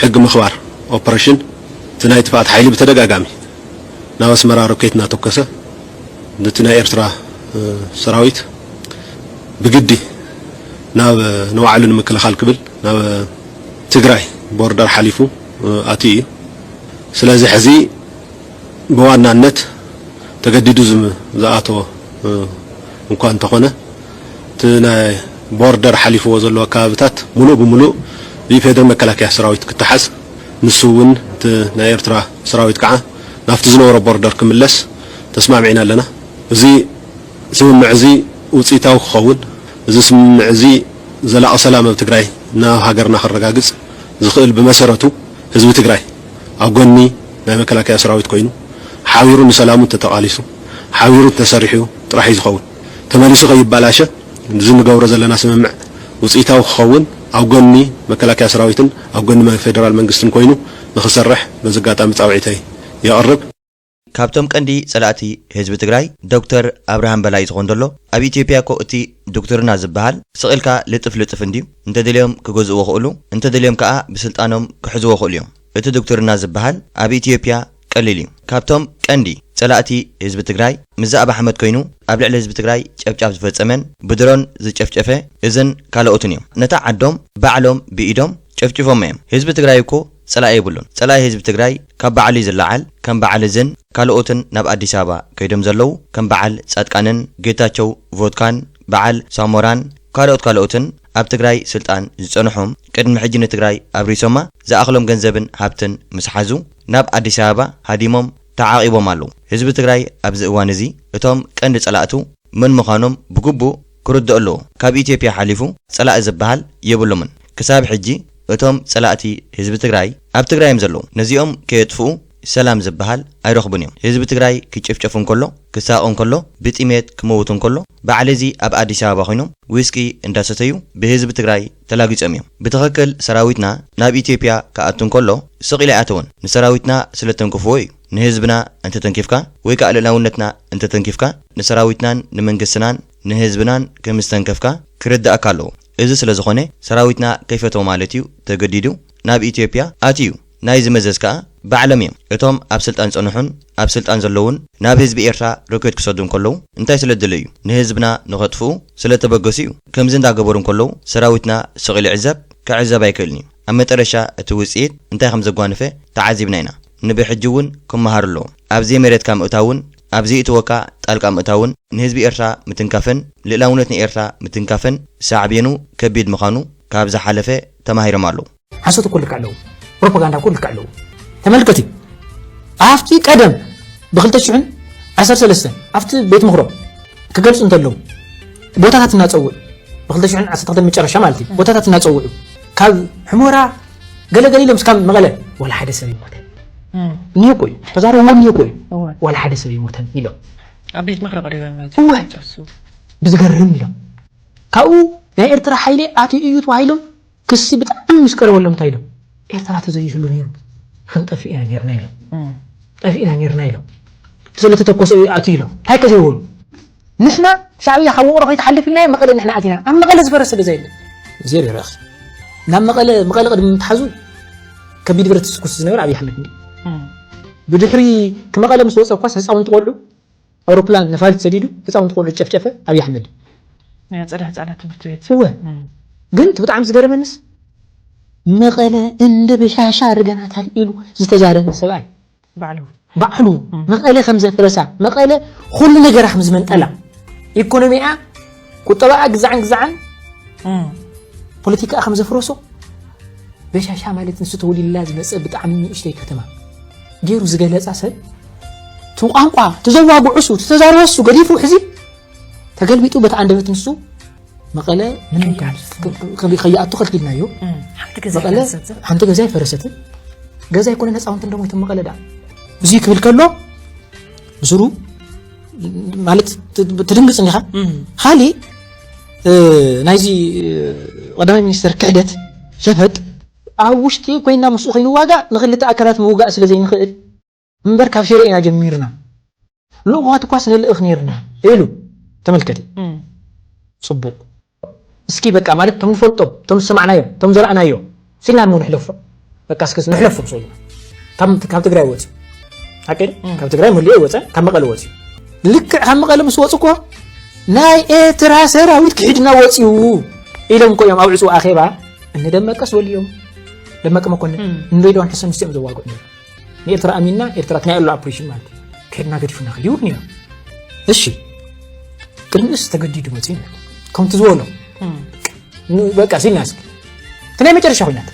ሕጊ ምኽባር ኦፐሬሽን እቲ ናይ ጥፋት ሓይሊ ብተደጋጋሚ ናብ ኣስመራ ሮኬት እናተኮሰ ነቲ ናይ ኤርትራ ሰራዊት ብግዲ ናብ ንባዕሉ ንምክልኻል ክብል ናብ ትግራይ ቦርደር ሓሊፉ ኣትዩ ስለዚ ሕዚ ብዋናነት ተገዲዱ ዝኣተወ እንኳ እንተኾነ እቲ ናይ ቦርደር ሓሊፍዎ ዘሎ ከባቢታት ሙሉእ ብሙሉእ ብፌደራል መከላከያ ሰራዊት ክትሓዝ ንሱ እውን እቲ ናይ ኤርትራ ሰራዊት ከዓ ናፍቲ ዝነበሮ ቦርደር ክምለስ ተስማሚዕና ኣለና እዚ ስምምዕ እዚ ውፅኢታዊ ክኸውን እዚ ስምምዕ እዚ ዘላቒ ሰላም ኣብ ትግራይ ናብ ሃገርና ክረጋግፅ ዝኽእል ብመሰረቱ ህዝቢ ትግራይ ኣብ ጎኒ ናይ መከላከያ ሰራዊት ኮይኑ ሓቢሩ ንሰላሙ ተተቃሊሱ ሓቢሩ ተሰሪሑ ጥራሕ ይዝኸውን ተመሊሱ ከይባላሸ ዝንገብሮ ዘለና ስምምዕ ውጽኢታዊ ክኸውን ኣብ ጎኒ መከላከያ ሰራዊትን ኣብ ጎኒ ፌደራል መንግስትን ኮይኑ ንኽሰርሕ በዝጋጣሚ ጻውዒተይ ይቐርብ ካብቶም ቀንዲ ጸላእቲ ህዝቢ ትግራይ ዶክተር አብርሃም በላይ ዝኾን ዘሎ ኣብ ኢትዮጵያ ኮ እቲ ዶክተርና ዝበሃል ስቕልካ ልጥፍ እንዲዩ እንተደልዮም ክገዝእዎ ክእሉ እንተደልዮም ከዓ ብስልጣኖም ክሕዝዎ ክእሉ እዮም እቲ ዶክተርና ዝበሃል ኣብ ኢትዮጵያ ቀሊል እዩ ካብቶም ቀንዲ ጸላእቲ ህዝቢ ትግራይ ምዛኣብ ኣሕመድ ኮይኑ ኣብ ልዕሊ ህዝቢ ትግራይ ጨፍጫፍ ዝፈጸመን ብድሮን ዝጨፍጨፈ እዘን ካልኦትን እዮም ነታ ዓዶም ባዕሎም ብኢዶም ጨፍጭፎም እዮም ህዝቢ ትግራይ እኮ ጸላኢ ይብሉን ጸላኢ ህዝቢ ትግራይ ካብ በዓል ዝለዓል ከም በዓል እዘን ካልኦትን ናብ አዲስ አበባ ከይዶም ዘለው ከም በዓል ጻድቃንን ጌታቸው ቮድካን በዓል ሳሞራን ካልኦትን ኣብ ትግራይ ስልጣን ዝጸንሖም ቅድሚ ሕጂ ንትግራይ ኣብሪሶማ ዝኣኽሎም ገንዘብን ሃብትን ምስሓዙ ናብ አዲስ አበባ ሃዲሞም ተዓቂቦም ኣለው ህዝቢ ትግራይ ኣብዚ እዋን እዚ እቶም ቀንዲ ጸላእቱ ምን ምዃኖም ብግቡእ ክርድእ ኣለዎ ካብ ኢትዮጵያ ሓሊፉ ጸላኢ ዝበሃል የብሎምን ክሳብ ሕጂ እቶም ጸላእቲ ህዝቢ ትግራይ ኣብ ትግራይም ዘለው ነዚኦም ከየጥፍኡ ሰላም ዝበሃል ኣይረኽቡን እዮም ህዝቢ ትግራይ ክጭፍጨፉን ከሎ ክሳቆን ከሎ ብጥሜት ክመውቱን ከሎ በዓል እዚ ኣብ አዲስ አበባ ኮይኖም ዊስኪ እንዳሰተዩ ብህዝቢ ትግራይ ተላጊጾም እዮም ብትኽክል ሰራዊትና ናብ ኢትዮጵያ ከኣቱን ከሎ ስቕ ኢሉ ኣተውን ንሰራዊትና ስለተንክፍዎ እዩ ንህዝብና እንተ ተንኪፍካ ወይ ከዓ ልዕላውነትና እንተ ተንኪፍካ ንሰራዊትናን ንመንግስትናን ንህዝብናን ከምስተንከፍካ ክርዳእካ ኣለዎ እዚ ስለ ዝኾነ ሰራዊትና ከይፈተው ማለት እዩ ተገዲዱ ናብ ኢትዮጵያ ኣትዩ ናይ ዝመዘዝ ከዓ ባዕሎም እዮም እቶም ኣብ ስልጣን ጸንሑን ኣብ ስልጣን ዘለውን ናብ ህዝቢ ኤርትራ ሮኬት ክሰዱን ከለው እንታይ ስለደለ እዩ ንህዝብና ንኸጥፍኡ ስለተበገሱ እዩ ከምዚ እንዳገበሩን ከለው ሰራዊትና ስቕኢሉ ዕዘብ ክዕዘብ ኣይክእልን እዩ ኣብ መጨረሻ እቲ ውጽኢት እንታይ ከም ዘጓንፈ ተዓዚብና ኢና ንብሕጂ እውን ክመሃር ኣለዎ ኣብዚ መሬትካ ምእታውን ኣብዚ እትወካ ጣልቃ ምእታውን ንህዝቢ ኤርትራ ምትንካፈን ልዕላውነት ንኤርትራ ምትንካፈን ሳዕቤኑ ከቢድ ምዃኑ ካብ ዝሓለፈ ተማሂሮም ኣለዉ ሓሶት ኩልክ ኣለዉ ፕሮፓጋንዳ ኩልክ ኣለዉ ተመልከቱ ኣፍቲ ቀደም ብ2013 ኣፍቲ ቤት ምኽሮ ክገልጹ እንተለዉ ቦታታት እናጸውዑ ብ2012 መጨረሻ ማለት እዩ ቦታታት እናጸውዑ ካብ ሕሞራ ገለገሊሎም እስካብ መቐለ ወላ ሓደ ሰብ ይሞተ نيكوي فزارو هو نيكوي ولا حد سوي موتن يلو أبيت مخرج قريبا هو بزغرم يلو كاو يا إرترا حيلي أتي يوت وحيلهم كسي بتأمل مسكر ولا متايلو إرترا تزوج شلو نيرو خنت أفئنا غيرنا يلو أفئنا غيرنا يلو تسلت تتوقس أتيلو هاي كذي يقول نحنا شعبية حوورة هي تحلف لنا مقال نحنا أتينا أما مقال زفرس اللي زين زير يا أخي نعم مقال قد متحزون كبير برت سكوس زنور عبي حمد بدحري كما قال مسوس أقصى هسأون تقولوا أوروبلان نفالت سديدو هسأون تقولوا شفشفة أبي أحمد يا صراحة تبتويت هو قلت بتعمل زجر من الناس ما قال إن بشاشة رجعنا تقولوا زتجارة سبعي بعلو ما قال 5 ما قال كل نجار خمس من ألا يكون 100 كنت بقى جزعن بوليتيكا 5 فروسو بشاشة مالت نسيتوا لي لازم أثبت عمني إشتي كتما جيرو زجاجات عسل توقع تزوج عسو تتزارسو قريفو حزي تقلبيتو بتعندبت نسو مقالة من كان خلي خياطو خلي لنا يو حمتك زي فرسته جزا يكون الناس عم تندموا يتم مقالة دا بزيك بالكلو بزرو مالت تدنقص نيها خالي نايزي قدام المينستر كعدت شفت عوشتي كوينا مسوخين واقع نخلي تأكلات موقع سلزين خير منبر كاف شرينا جميرنا لغات كواسن الأخنيرنا إلو تملكتي صبوق اسكي بقى مالك تم فلطب تم سمعنا يوم تم زرعنا يوم سينا مو نحلف بقى اسكس نحلف بصولا كم تقرأ واتي هكذا كم تقرأ ملي واتي كم مقال واتي لك هم مقال مسواتكوا ناي إترا سراويت كحدنا واتيو إلهم كو يوم أوعسوا آخيبا إن دمك أسول اليوم لما كما كنا نريد أن حسن نستعمل زواجنا نيرترا أمينا نيرترا تنايل له أبريشن مالك كنا قد فينا خليورنيا إيشي كنا استجديد متين كم تزولوا بقى سين ناس تنايم ترى شهوينات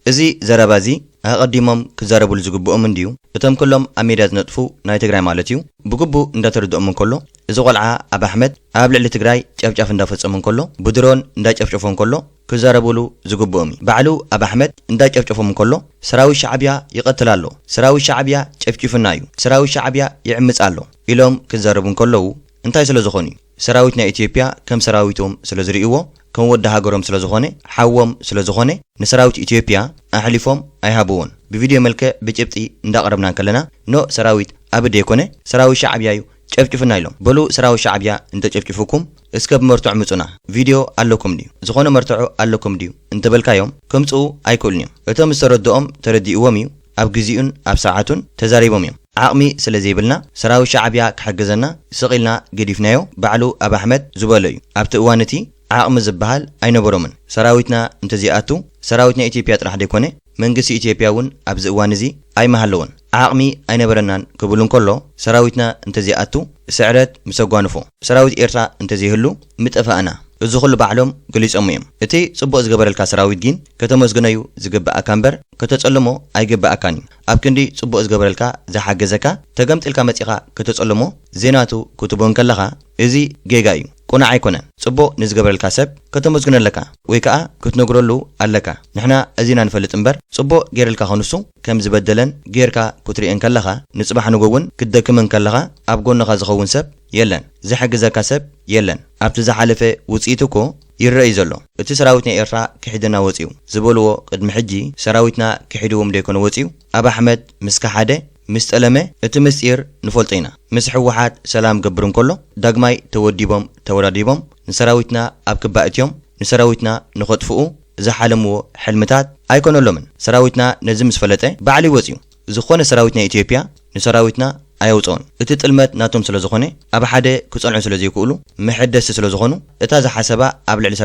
إزي زرابازي ኣቀዲሞም ክዛረብሉ ዝግብኦም እንዲዩ እቶም ኩሎም ኣሜዳ ዝነጥፉ ናይ ትግራይ ማለት እዩ ብግቡእ እንዳተረድኦም እንከሎ እዚ ቆልዓ ኣብ ኣሕመድ ኣብ ልዕሊ ትግራይ ጨፍጫፍ እንዳፈጸሙ እንከሎ ብድሮን እንዳጨፍጨፎም እንከሎ ክዛረብሉ ዝግብኦም ባዕሉ ኣብ ኣሕመድ እንዳጨፍጨፎም እንከሎ ሰራዊት ሻዕብያ ይቀትል ኣሎ ሰራዊት ሻዕብያ ጨፍጭፍና እዩ ሰራዊት ሻዕብያ ይዕምጽ ኣሎ ኢሎም ክዛረቡ እንከለው እንታይ ስለ ዝኾኑ ሰራዊት ናይ ኢትዮጵያ ከም ሰራዊቶም ስለ ዝርእዎ ከም ወደ ሃገሮም ስለ ዝኾነ ሓወም ስለ ዝኾነ ንሰራዊት ኢትዮጵያ ኣሕሊፎም ኣይሃብዎን ብቪድዮ መልክዕ ብጭብጢ እንዳቀረብና ከለና ኖ ሰራዊት ኣብደ ይኮነ ሰራዊት ሻዕብያ እዩ ጨፍጭፍና ኢሎም በሉ ሰራዊት ሻዕብያ እንተጨፍጭፉኩም እስከ ብመርትዑ ምጹና ቪድዮ ኣለኩም ዲዩ ዝኾነ መርትዑ ኣለኩም ዲዩ እንተበልካዮም ከምጽኡ ኣይክእሉን እቶም ዝተረድኦም ተረዲእዎም እዩ ኣብ ግዜኡን ኣብ ሰዓቱን ተዛሪቦም እዮም ዓቕሚ ስለ ዘይብልና ሰራዊት ሻዕብያ ክሕግዘና ስቂልና ገዲፍናዮ ባዕሉ ኣብ ኣሕመድ ዝበለ እዩ ኣብቲ እዋን እቲ ዓቕሚ ዝበሃል ኣይነበሮምን ሰራዊትና እንተዚኣቱ ሰራዊትና ኢትዮጵያ ጥራሕ ደይኮነ መንግስቲ ኢትዮጵያ እውን ኣብዚ እዋን እዚ ኣይመሃለውን ዓቕሚ ኣይነበረናን ክብሉ እንከሎ ሰራዊትና እንተዚኣቱ ስዕረት ምሰጓንፎ ሰራዊት ኤርትራ እንተዘይህሉ ምጠፋእና እዚ ኩሉ ባዕሎም ገሊጾም እዮም እቲ ጽቡቕ ዝገበረልካ ሰራዊት ግን ከተመስግነዩ ዝግባእካ እምበር ከተጸልሞ ኣይግባእካን እዩ ኣብ ክንዲ ጽቡቕ ዝገበረልካ ዝሓገዘካ ተገምጢልካ መጺኻ ከተጸልሞ ዜናቱ ክትቦን ከለኻ እዚ ጌጋ እዩ ቁና ኣይኮነን ጽቡቕ ንዝገበረልካ ሰብ ከተመስግነለካ ወይ ከዓ ክትነግረሉ ኣለካ ንሕና እዚና ንፈልጥ እምበር ጽቡቕ ጌርልካ ኸንሱ ከም ዝበደለን ጌርካ ክትሪእን ከለኻ ንጽባሕ ንጎውን ክትደክምን ከለኻ ኣብ ጎንኻ ዝኸውን ሰብ የለን ዝሕግዘካ ሰብ የለን ኣብቲ ዝሓለፈ ውጽኢት እኮ ይረአይ ዘሎ እቲ ሰራዊት ናይ ኤርትራ ክሒድና ወፂኡ ዝበልዎ ቅድሚ ሕጂ ሰራዊትና ክሒድዎም ደይኮነ ወፂኡ ኣብ ኣሕመድ ምስካ ሓደ ምስ ጠለመ እቲ ምስጢር ንፈልጦ ኢና ምስ ሕወሓት ሰላም ገብር እንከሎ ዳግማይ ተወዲቦም ተወዳዲቦም ንሰራዊትና ኣብ ክባእትዮም ንሰራዊትና ንኸጥፍኡ ዝሓለምዎ ሕልምታት ኣይኮነሎምን ሰራዊትና ነዚ ምስ ፈለጠ ባዕሉ ይወፂኡ ዝኾነ ሰራዊት ናይ ኢትዮጵያ ንሰራዊትና ኣየውፅኦን እቲ ጥልመት ናቶም ስለ ዝኾነ ኣብ ሓደ ክጸንዑ ስለ ዘይክእሉ ምሕደስ ስለ ዝኾኑ እታ ዝሓሰባ ኣብ ልዕሊ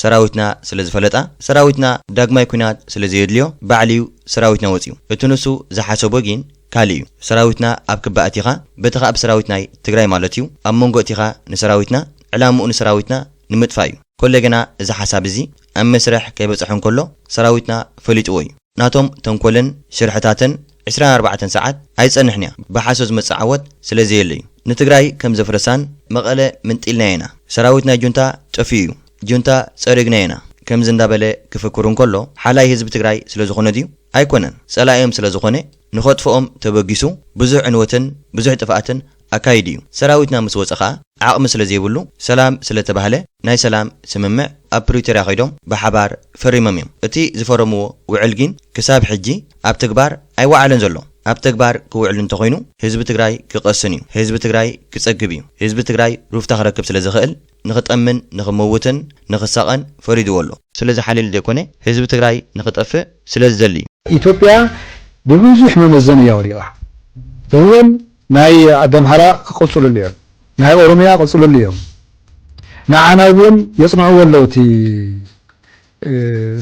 ሰራዊትና ስለ ዝፈለጣ ሰራዊትና ዳግማይ ኩናት ስለ ዘየድልዮ ባዕልዩ ሰራዊትና ወፂኡ እቲ ንሱ ዝሓሰቦ ግን ካልእ እዩ ሰራዊትና ኣብ ክባእቲኻ በትኻ ኣብ ሰራዊት ናይ ትግራይ ማለት እዩ ኣብ መንጎ እቲኻ ንሰራዊትና ዕላምኡ ንሰራዊትና ንምጥፋእ እዩ ኮለ ገና እዚ ሓሳብ እዚ ኣብ መስርሕ ከይበፅሕ እንከሎ ሰራዊትና ፈሊጥዎ እዩ ናቶም ተንኮልን ሽርሕታትን 24 ሰዓት ኣይጸንሕን እያ ብሓሶ ዝመጽእ ዓወት ስለ ዘየለ እዩ ንትግራይ ከም ዘፍረሳን መቐለ ምንጢልና ኢና ሰራዊትና ጁንታ ጠፊኡ እዩ ጁንታ ጸሪግና ኢና ከምዚ እንዳበለ ክፍክሩ እንከሎ ሓላይ ህዝቢ ትግራይ ስለ ዝኾነ ድዩ ኣይኮነን ጸላእዮም ስለ ዝኾነ ንኸጥፍኦም ተበጊሱ ብዙሕ ዕንወትን ብዙሕ ጥፍኣትን ኣካይድ እዩ ሰራዊትና ምስ ወፀኻ ዓቕሚ ስለ ዘይብሉ ሰላም ስለ ተባህለ ናይ ሰላም ስምምዕ ኣብ ፕሪቶሪያ ኸይዶም ብሓባር ፈሪሞም እዮም እቲ ዝፈረምዎ ውዕል ግን ክሳብ ሕጂ ኣብ ተግባር ኣይወዓለን ዘሎ ኣብ ተግባር ክውዕል እንተኾይኑ ህዝቢ ትግራይ ክቐስን እዩ ህዝቢ ትግራይ ክጸግብ እዩ ህዝቢ ትግራይ ሩፍታ ክረክብ ስለ ዝኽእል ንኽጠምን ንኽመውትን ንኽሳቐን ፈሪድዎ ኣሎ ስለዚ ሓሊል ዘይኮነ ህዝቢ ትግራይ ንኽጠፍእ ስለ ዝደሊ እዩ ኢትዮጵያ ብብዙሕ መመዘን እያ ወሪቓ እውን ናይ ኣምሓራ ክቕፅሉ እዮም ናይ ኦሮሚያ ክቕፅሉ እዮም ንዓና እውን የጽንዕዎ ኣለዉ እቲ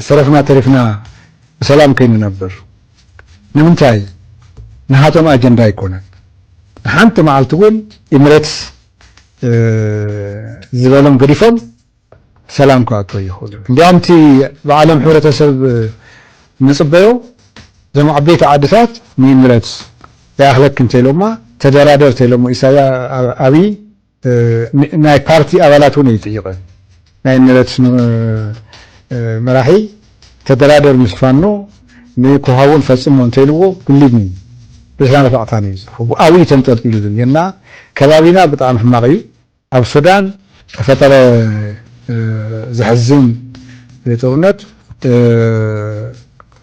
ሰረፍና ተሪፍና ብሰላም ከይንነብር ንምንታይ ንሃቶም ኣጀንዳ ኣይኮነን ሓንቲ መዓልቲ እውን ኤምሬትስ ዝበሎም ገዲፎም ሰላም ክኣትዎ ይኽእሉ እንዲያውም እቲ ብዓለም ሕብረተሰብ ንጽበዮ እዞም ዓበይቲ ዓድታት ንኤምሬትስ ያኽለክ እንተኢሎማ ተደራደር ተኢሎሞ ኢሳያ ኣብይ ናይ ፓርቲ ኣባላት እውን ይጥይቐ ናይ ኤምሬትስ መራሒ ተደራደር ምስ ፋኖ ንኩሃውን ፈጽሞ እንተኢልዎ ብሊቭ ሚ ብስራን ፈቕታን እዩ ዝኽቡ ኣብይ ተንጠልጢሉ ዝኒአና ከባቢና ብጣዕሚ ሕማቕ እዩ ኣብ ሱዳን ተፈጠረ ዝሕዝን ጦርነት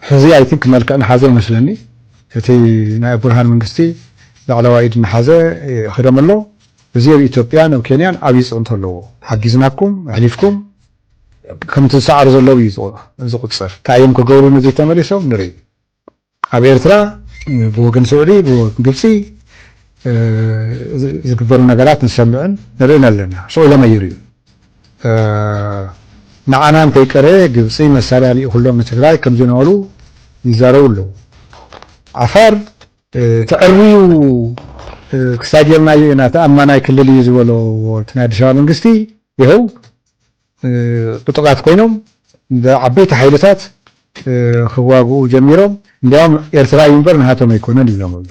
ሕዚ ኣይ ቲንክ መልክዕ ንሓዘ ይመስለኒ እቲ ናይ ቡርሃን መንግስቲ ላዕለዋይ ኢድ ንሓዘ ኸደም ኣሎ እዚ ኣብ ኢትዮጵያን ኣብ ኬንያን ዓብይ ፅቕንቶ ኣለዎ ሓጊዝናኩም ኣሕሊፍኩም ከምቲ ዝሰዓሩ ዘለዉ እዩ ዝቁፅር ታዮም ክገብሩ ነዚ ተመሊሶም ንርኢ ኣብ ኤርትራ ብወገን ስዑዲ ብወገን ግብፂ ዝግበሩ ነገራት ንሰምዕን ንርእን ኣለና ሽዑ ለመይሩ እዩ ንዓናም ከይቀረ ግብፂ መሳርያ ሊኢኹሎም ንትግራይ ከም ዝነበሩ ይዛረቡ ኣለዉ ዓፋር ተዕርዩ ክሳብ ጀርናዮ ኢና ተኣማናይ ክልል እዩ ዝበሎ እቲ ናይ አዲስ አበባ መንግስቲ ይኸው ብጥቃት ኮይኖም ዓበይቲ ሓይልታት ክዋግኡ ጀሚሮም እንዲያውም ኤርትራ ይንበር ንሃቶም ኣይኮነን ኢሎም ኣሎ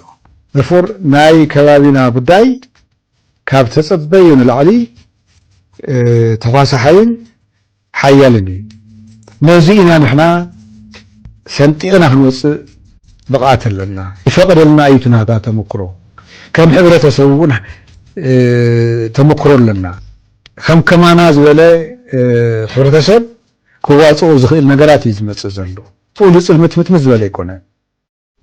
እፎር ናይ ከባቢና ጉዳይ ካብ ተጸበዩ ንላዕሊ ተዋሳሓይን ሓያልን እዩ ነዚ ኢና ንሕና ሰንጢቕና ክንወፅእ ብቕዓት ኣለና ይፈቅደልና እዩ ትናታ ተመክሮ ከም ሕብረተሰብ እውን ተመክሮ ኣለና ከም ከማና ዝበለ ሕብረተሰብ ክዋፅኦ ዝኽእል ነገራት እዩ ዝመፅእ ዘሎ ፉሉፅ ምትምት ዝበለ ይኮነ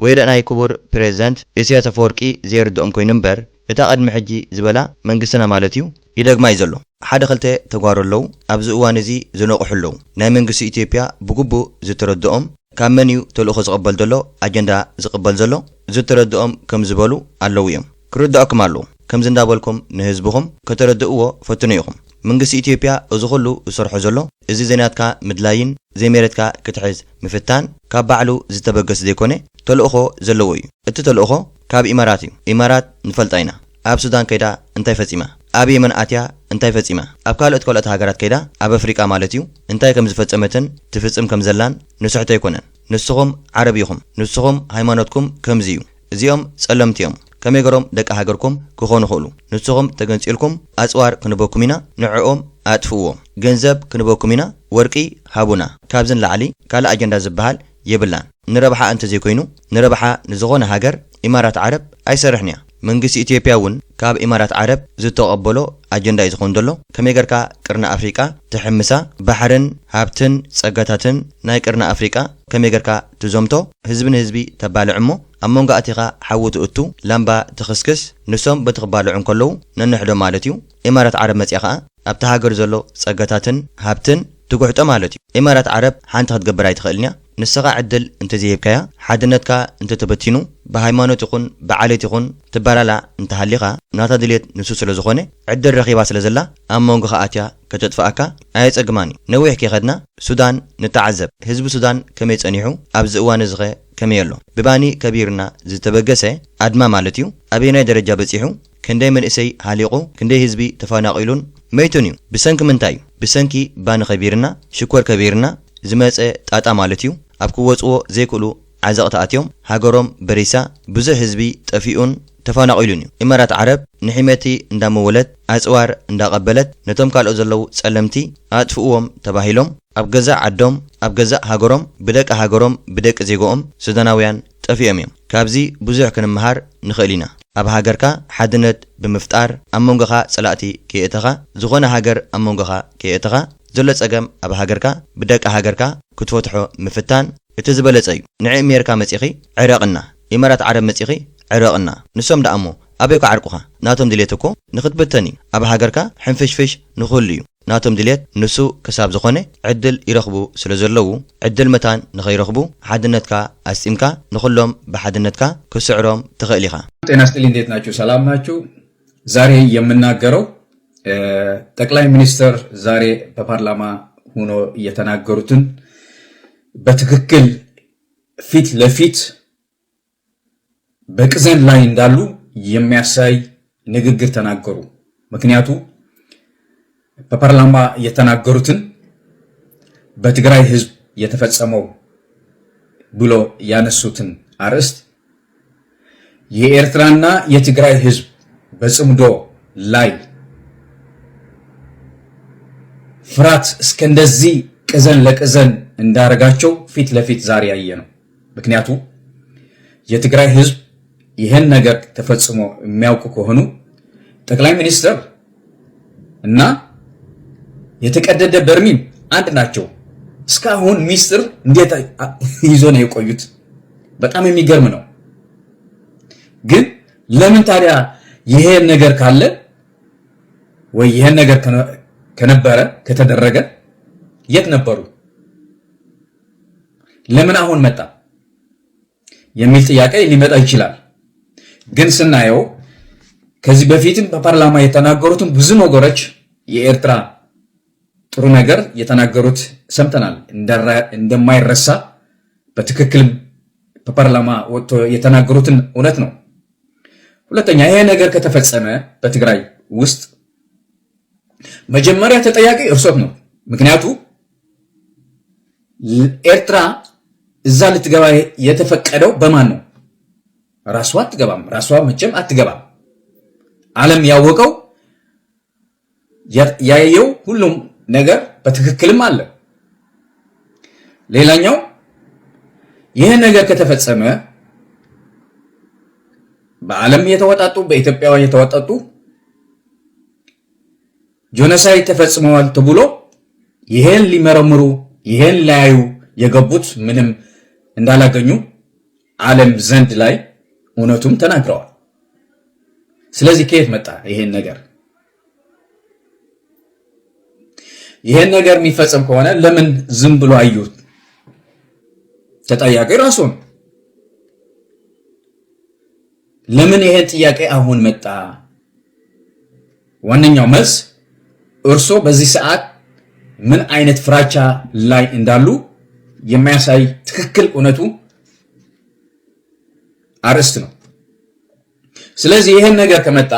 ወይዳ ናይ ክቡር ፕሬዝዳንት ኢሳያስ አፈወርቂ ዘይርድኦም ኮይኑ እምበር እታ ቅድሚ ሕጂ ዝበላ መንግስትና ማለት እዩ ይደግማ እዩ ዘሎ ሓደ ክልተ ተጓሩ ኣለዉ ኣብዚ እዋን እዚ ዝነቑሑ ኣለዉ ናይ መንግስቲ ኢትዮጵያ ብግቡእ ዝተረድኦም ካብ መን እዩ ተልእኾ ዝቕበል ዘሎ ኣጀንዳ ዝቕበል ዘሎ ዝተረድኦም ከም ዝበሉ ኣለዉ እዮም ክርድኣኩም ኣለዉ ከምዚ እንዳበልኩም ንህዝብኹም ከተረድእዎ ፈትኑ ኢኹም መንግስቲ ኢትዮጵያ እዚ ኩሉ ዝሰርሖ ዘሎ እዚ ዜናትካ ምድላይን ዘይሜረትካ ክትሕዝ ምፍታን ካብ ባዕሉ ዝተበገስ ዘይኮነ ተልእኾ ዘለዎ እዩ እቲ ተልእኾ ካብ ኢማራት እዩ ኢማራት ንፈልጣ ኢና ኣብ ሱዳን ከይዳ እንታይ ፈጺማ ኣብ የመን ኣትያ እንታይ ፈጺማ ኣብ ካልኦት ሃገራት ከይዳ ኣብ ኣፍሪቃ ማለት እዩ እንታይ ከም ዝፈጸመትን ትፍጽም ከም ዘላን ንስሕቶ ኣይኮነን ንስኹም ዓረብ ኢኹም ንስኹም ሃይማኖትኩም ከምዚ እዩ እዚኦም ጸለምቲ እዮም ከመይ ገሮም ደቂ ሃገርኩም ክኾኑ ይኽእሉ ንስኹም ተገንጺልኩም ኣጽዋር ክንበኩም ኢና ንዕኦም ኣጥፍዎም ገንዘብ ክንበኩም ኢና ወርቂ ሃቡና ካብዝን ላዕሊ ካልእ ኣጀንዳ ዝበሃል የብላን ንረብሓ እንተ ዘይኮይኑ ንረብሓ ንዝኾነ ሃገር ኢማራት ዓረብ ኣይሰርሕን እያ መንግስቲ ኢትዮጵያ እውን ካብ ኢማራት ዓረብ ዝተቐበሎ ኣጀንዳ እዩ ዝኾን ዘሎ ከመይ ጌርካ ቅርና ኣፍሪቃ ትሕምሳ ባሕርን ሃብትን ጸጋታትን ናይ ቅርና ኣፍሪቃ ከመይ ጌርካ ትዞምቶ ህዝቢ ንህዝቢ ተባልዕ እሞ ኣብ መንጎ ኣቲኻ ሓዊ ትእቱ ላምባ ትኽስክስ ንሶም በቲ ክባልዑ ከለዉ ነንሕዶ ማለት እዩ ኢማራት ዓረብ መፅያ ከዓ ኣብቲ ሃገር ዘሎ ጸጋታትን ሃብትን ትጉሕጦ ማለት እዩ ኢማራት ዓረብ ሓንቲ ክትገብር ኣይትኽእልን እያ ንስኻ ዕድል እንተዘይብካያ ሓድነትካ እንተተበቲኑ ብሃይማኖት ይኹን ብዓለት ይኹን ትባላላ እንተሃሊኻ ናታ ድሌት ንሱ ስለ ዝኾነ ዕድል ረኺባ ስለ ዘላ ኣብ መንጎኻ ኣትያ ከተጥፍኣካ ኣየጸግማን እዩ ነዊሕ ከይኸድና ሱዳን ንተዓዘብ ህዝቢ ሱዳን ከመይ ጸኒሑ ኣብዚ እዋን እዚ ኸ ከመይ ኣሎ ብባኒ ከቢርና ዝተበገሰ ኣድማ ማለት እዩ ኣበየናይ ደረጃ በፂሑ ክንደይ መንእሰይ ሃሊቑ ክንደይ ህዝቢ ተፈናቒሉን መይቱን እዩ ብሰንኪ ምንታይ እዩ ብሰንኪ ባኒ ከቢርና ሽኮር ከቢርና ዝመፀ ጣጣ ማለት እዩ ኣብ ክወፅዎ ዘይክእሉ ዓዘቕቲ ኣትዮም ሃገሮም በሪሳ ብዙሕ ህዝቢ ጠፊኡን ተፈናቒሉን እዩ ኢማራት ዓረብ ንሕመቲ እንዳመወለት ኣጽዋር እንዳቐበለት ነቶም ካልኦት ዘለዉ ጸለምቲ ኣጥፍእዎም ተባሂሎም ኣብ ገዛእ ዓዶም ኣብ ገዛእ ሃገሮም ብደቂ ሃገሮም ብደቂ ዜጎኦም ሱዳናውያን ጠፊኦም እዮም ካብዚ ብዙሕ ክንምሃር ንኽእል ኢና ኣብ ሃገርካ ሓድነት ብምፍጣር ኣብ መንጎኻ ጸላእቲ ከየእተኻ ዝኾነ ሃገር ኣብ መንጎኻ ከየእተኻ ዘሎ ጸገም ኣብ ሃገርካ ብደቂ ሃገርካ ክትፈትሖ ምፍታን እቲ ዝበለጸ እዩ ንዕ ኣሜሪካ መጺኺ ዕረቕና ኢማራት ዓረብ መጺኺ ዕረቕና ንሶም ደኣ እሞ ኣበይ ዓርቁኻ ናቶም ድሌት እኮ ንኽትበተን እዩ ኣብ ሃገርካ ሕንፍሽፍሽ ንኽህሉ እዩ ናቶም ድሌት ንሱ ክሳብ ዝኾነ ዕድል ይረኽቡ ስለ ዘለዉ ዕድል መታን ንኸይረኽቡ ሓድነትካ ኣስጢምካ ንኹሎም ብሓድነትካ ክስዕሮም ትኽእል ኢኻ ጤና ይስጥልኝ እንዴት ናችሁ ሰላም ናችሁ ዛሬ የምናገረው ጠቅላይ ሚኒስትር ዛሬ በፓርላማ ሆኖ የተናገሩትን በትክክል ፊት ለፊት በቅዘን ላይ እንዳሉ የሚያሳይ ንግግር ተናገሩ ምክንያቱ በፓርላማ የተናገሩትን በትግራይ ህዝብ የተፈጸመው ብሎ ያነሱትን አርዕስት የኤርትራና የትግራይ ህዝብ በጽምዶ ላይ ፍራት እስከንደዚህ ቅዘን ለቅዘን እንዳረጋቸው ፊት ለፊት ዛሬ ያየ ነው ምክንያቱ የትግራይ ህዝብ ይሄን ነገር ተፈጽሞ የሚያውቁ ከሆኑ ጠቅላይ ሚኒስትር እና የተቀደደ በርሚል አንድ ናቸው እስካሁን ሚኒስትር እንዴት ይዞ ነው የቆዩት በጣም የሚገርም ነው ግን ለምን ታዲያ ይሄን ነገር ካለ ወይ ይሄን ነገር ከነበረ ከተደረገ የት ነበሩ ለምን አሁን መጣ የሚል ጥያቄ ሊመጣ ይችላል ግን ስናየው ከዚህ በፊትም በፓርላማ የተናገሩትን ብዙ ነገሮች የኤርትራ ጥሩ ነገር የተናገሩት ሰምተናል እንደማይረሳ በትክክል በፓርላማ ወጥቶ የተናገሩትን እውነት ነው ሁለተኛ ይሄ ነገር ከተፈጸመ በትግራይ ውስጥ መጀመሪያ ተጠያቂ እርሶት ነው ምክንያቱ ኤርትራ እዛ ልትገባ የተፈቀደው በማን ነው? ራሷ አትገባም። ራሷ መቼም አትገባም። ዓለም ያወቀው ያየው ሁሉም ነገር በትክክልም አለ። ሌላኛው ይህ ነገር ከተፈጸመ በዓለም የተወጣጡ በኢትዮጵያ የተወጣጡ ጆኖሳይድ ተፈጽመዋል ተብሎ ይሄን ሊመረምሩ ይሄን ላዩ የገቡት ምንም እንዳላገኙ ዓለም ዘንድ ላይ እውነቱም ተናግረዋል። ስለዚህ ከየት መጣ ይሄን ነገር? ይሄን ነገር የሚፈጸም ከሆነ ለምን ዝም ብሎ አዩት? ተጠያቂ ራሱ ነው። ለምን ይሄን ጥያቄ አሁን መጣ? ዋነኛው መልስ እርሶ በዚህ ሰዓት ምን አይነት ፍራቻ ላይ እንዳሉ የሚያሳይ ትክክል እውነቱ አርዕስት ነው። ስለዚህ ይሄን ነገር ከመጣ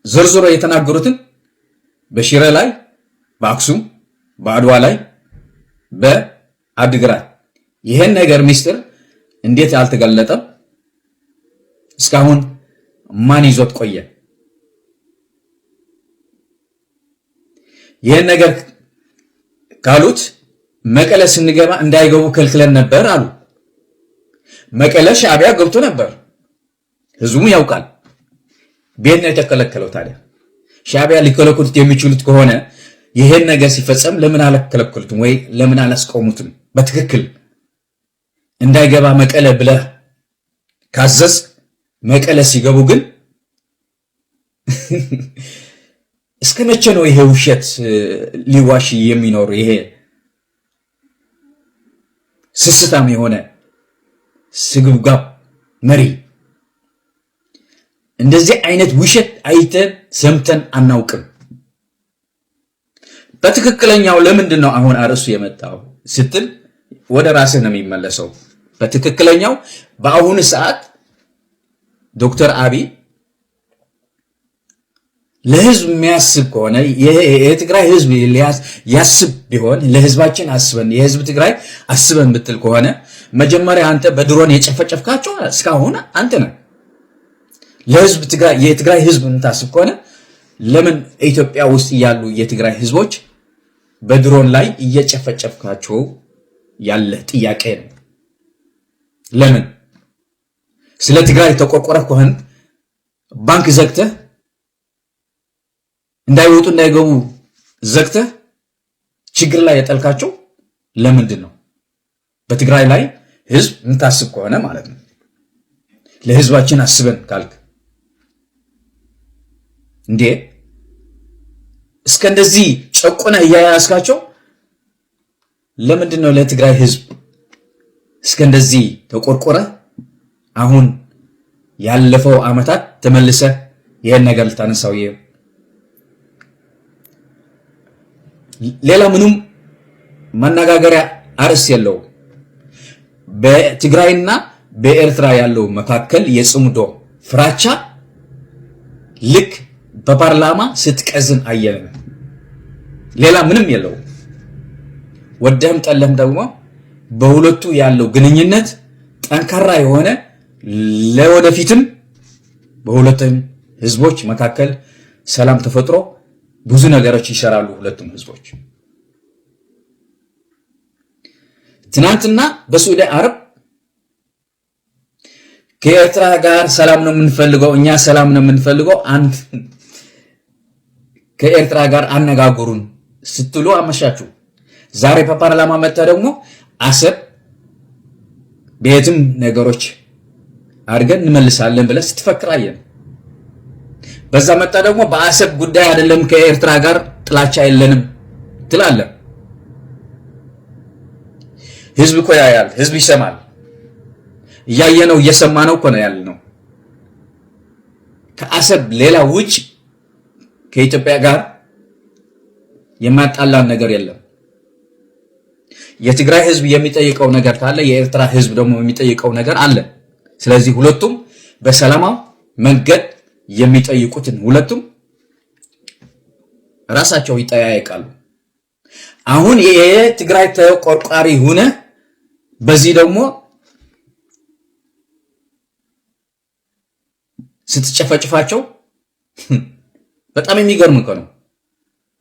ዝርዝሮ የተናገሩትን በሽረ ላይ፣ በአክሱም፣ በአድዋ ላይ፣ በአድግራት ይሄን ነገር ሚስጥር እንዴት አልተገለጠም? እስካሁን ማን ይዞት ቆየ? ይሄን ነገር ካሉት መቀለ ስንገባ እንዳይገቡ ከልክለን ነበር አሉ። መቀለ ሻዕቢያ ገብቶ ነበር፣ ህዝቡ ያውቃል። ቤት ነው የተከለከለው። ታዲያ ሻዕቢያ ሊከለክሉት የሚችሉት ከሆነ ይሄን ነገር ሲፈጸም ለምን አልከለከሉትም ወይ ለምን አላስቆሙትም? በትክክል እንዳይገባ መቀለ ብለህ ካዘዝ መቀለ ሲገቡ ግን እስከ መቼ ነው ይሄ ውሸት ሊዋሽ የሚኖር? ይሄ ስስታም የሆነ ስግብጋብ መሪ እንደዚህ አይነት ውሸት አይተን ሰምተን አናውቅም። በትክክለኛው ለምንድን ነው አሁን አርዕስቱ የመጣው ስትል ወደ ራስህ ነው የሚመለሰው። በትክክለኛው በአሁኑ ሰዓት ዶክተር አብይ ለህዝብ የሚያስብ ከሆነ የትግራይ ህዝብ ያስብ ቢሆን ለህዝባችን አስበን የህዝብ ትግራይ አስበን ብትል ከሆነ መጀመሪያ አንተ በድሮን የጨፈጨፍካቸው እስካሁን አንተ ነህ። ለህዝብ ትግራይ የትግራይ ህዝብ እንታስብ ከሆነ ለምን ኢትዮጵያ ውስጥ ያሉ የትግራይ ህዝቦች በድሮን ላይ እየጨፈጨፍካቸው ያለ ጥያቄ ነው። ለምን ስለ ትግራይ ተቆርቆረህ ከሆነ ባንክ ዘግተህ እንዳይወጡ እንዳይገቡ ዘግተህ ችግር ላይ የጠልካቸው ለምንድን ነው? በትግራይ ላይ ህዝብ እንታስብ ከሆነ ማለት ነው። ለህዝባችን አስበን ካልክ እንዴ እስከ እንደዚህ ጨቆና እያያስካቸው ለምንድን ነው ለትግራይ ህዝብ እስከ እንደዚህ ተቆርቆረ? አሁን ያለፈው አመታት ተመልሰህ ይሄን ነገር ልታነሳው ሌላ ምንም መነጋገሪያ አርዕስት የለውም። በትግራይና በኤርትራ ያለው መካከል የጽምዶ ፍራቻ ልክ በፓርላማ ስትቀዝን አየን። ሌላ ምንም የለውም። ወደህም ጠለህም ደግሞ በሁለቱ ያለው ግንኙነት ጠንካራ የሆነ ለወደፊትም በሁለቱም ህዝቦች መካከል ሰላም ተፈጥሮ ብዙ ነገሮች ይሰራሉ። ሁለቱም ህዝቦች ትናንትና በሳዑዲ አረብ ከኤርትራ ጋር ሰላም ነው የምንፈልገው፣ እኛ ሰላም ነው የምንፈልገው፣ አንድ ከኤርትራ ጋር አነጋግሩን ስትሉ አመሻችሁ። ዛሬ በፓርላማ መጣ ደግሞ አሰብ ቤትም ነገሮች አድርገን እንመልሳለን ብለህ ስትፈክራየን። በዛ መጣ ደግሞ በአሰብ ጉዳይ አይደለም ከኤርትራ ጋር ጥላቻ የለንም ትላለህ። ህዝብ እኮ ያያል፣ ህዝብ ይሰማል። እያየነው እየሰማነው እኮ ነው ያለነው። ከአሰብ ሌላ ውጭ ከኢትዮጵያ ጋር የማጣላን ነገር የለም። የትግራይ ህዝብ የሚጠይቀው ነገር ካለ የኤርትራ ህዝብ ደግሞ የሚጠይቀው ነገር አለ። ስለዚህ ሁለቱም በሰላማዊ መንገድ የሚጠይቁትን ሁለቱም ራሳቸው ይጠያየቃሉ። አሁን የትግራይ ተቆርቋሪ ሆነ በዚህ ደግሞ ስትጨፈጭፋቸው በጣም የሚገርም ነው።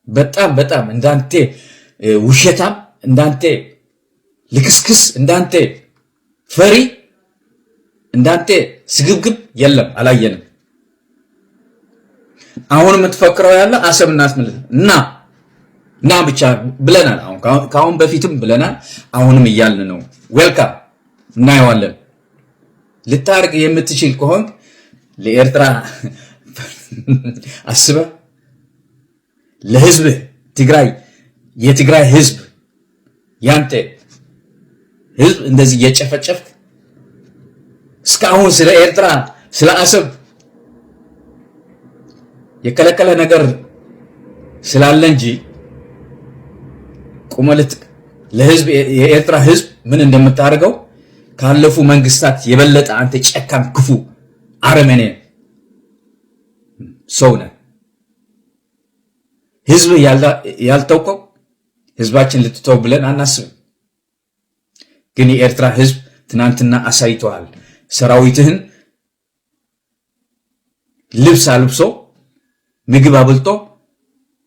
በጣም እንዳንተ ውሸታም፣ እንዳንተ ልክስክስ፣ እንዳንተ ፈሪ፣ እንዳንተ ስግብግብ የለም፣ አላየንም። አሁን የምትፈክረው ያለ አሰብ እናስመልስ እና ብቻ ብለናል። ከአሁን በፊትም ብለናል፣ አሁንም እያልን ነው። ዌልካም እናየዋለን። ልታርቅ የምትችል ከሆንክ ለኤርትራ አስበህ ለህዝብ ትግራይ የትግራይ ህዝብ ያንተ ህዝብ እንደዚህ እየጨፈጨፍክ እስካሁን ስለ ኤርትራ ስለ አሰብ የከለከለ ነገር ስላለ እንጂ ቁመልት ለህዝብ የኤርትራ ህዝብ ምን እንደምታደርገው ካለፉ መንግስታት የበለጠ አንተ ጨካን፣ ክፉ፣ አረመኔ ሰው ነህ። ህዝብ ያልተውቀው ህዝባችን ልትተው ብለን አናስብም። ግን የኤርትራ ህዝብ ትናንትና አሳይተዋል። ሰራዊትህን ልብስ አልብሶ ምግብ አብልቶ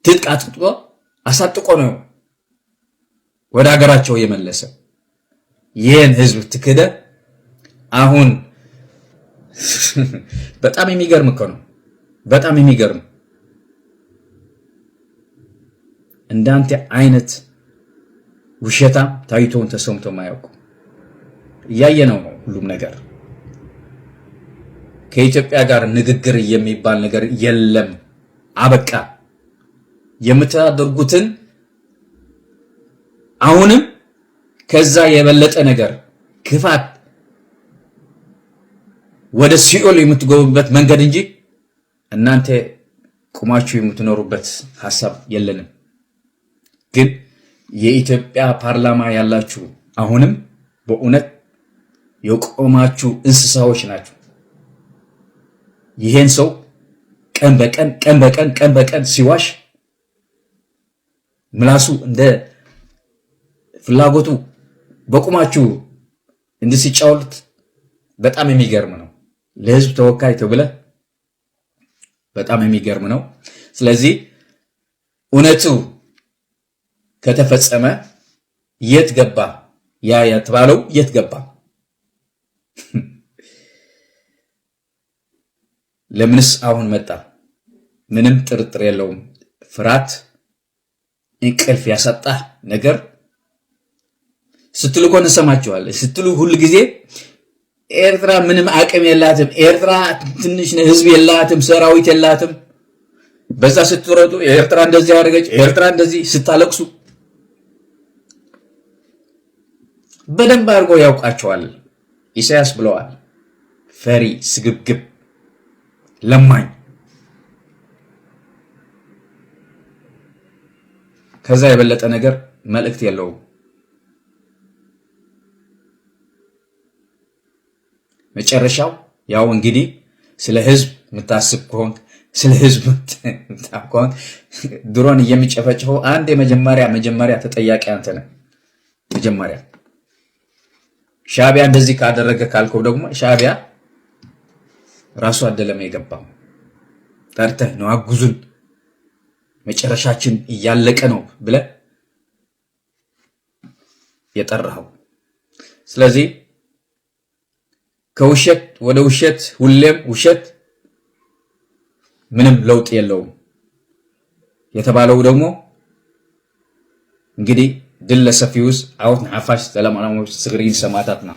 ትጥቅ አጥቅጦ አሳጥቆ ነው ወደ ሀገራቸው የመለሰ። ይህን ህዝብ ትክደ አሁን በጣም የሚገርም ነው። በጣም የሚገርም እንዳንተ አይነት ውሸታ ታይቶን ተሰምቶ ማያውቁ እያየነው ነው ሁሉም ነገር። ከኢትዮጵያ ጋር ንግግር የሚባል ነገር የለም፣ አበቃ። የምታደርጉትን አሁንም ከዛ የበለጠ ነገር ክፋት ወደ ሲኦል የምትገቡበት መንገድ እንጂ እናንተ ቁማችሁ የምትኖሩበት ሐሳብ የለንም። ግን የኢትዮጵያ ፓርላማ ያላችሁ አሁንም በእውነት የቆማችሁ እንስሳዎች ናችሁ። ይሄን ሰው ቀን በቀን ሲዋሽ ምላሱ እንደ ፍላጎቱ በቁማችሁ እንድትጫወቱት በጣም የሚገርም ነው። ለህዝብ ተወካይ ተብለ በጣም የሚገርም ነው። ስለዚህ እውነቱ ከተፈጸመ የት ገባ? ያ የተባለው የት ገባ? ለምንስ አሁን መጣ? ምንም ጥርጥር የለውም። ፍርሃት፣ እንቅልፍ ያሳጣ ነገር ስትሉ እኮ እንሰማችኋለን። ስትሉ ሁሉ ጊዜ ኤርትራ ምንም አቅም የላትም፣ ኤርትራ ትንሽ ህዝብ የላትም፣ ሰራዊት የላትም። በዛ ስትሮጡ ኤርትራ እንደዚህ ያደረገች፣ ኤርትራ እንደዚህ ስታለቅሱ በደንብ አድርጎ ያውቃቸዋል። ኢሳያስ ብለዋል፣ ፈሪ፣ ስግብግብ፣ ለማኝ። ከዛ የበለጠ ነገር መልእክት የለውም። መጨረሻው ያው እንግዲህ ስለ ህዝብ የምታስብ ከሆንክ ስለ ህዝብ ምታቆን ድሮን የሚጨፈጭፈው አንድ መጀመሪያ ተጠያቂ አንተ ነህ። መጀመሪያ ሻዕቢያ እንደዚህ ካደረገ ካልከው ደግሞ ሻዕቢያ ራሱ አይደለም የገባው። ጠርተህ ነው አጉዙን መጨረሻችን እያለቀ ነው ብለህ የጠራኸው። ስለዚህ ከውሸት ወደ ውሸት፣ ሁሌም ውሸት ምንም ለውጥ የለውም የተባለው ደግሞ እንግዲህ ድል ለሰፊውስ አውት ንሓፋሽ ሰላም አላሙ ስግሪን ሰማዕታትና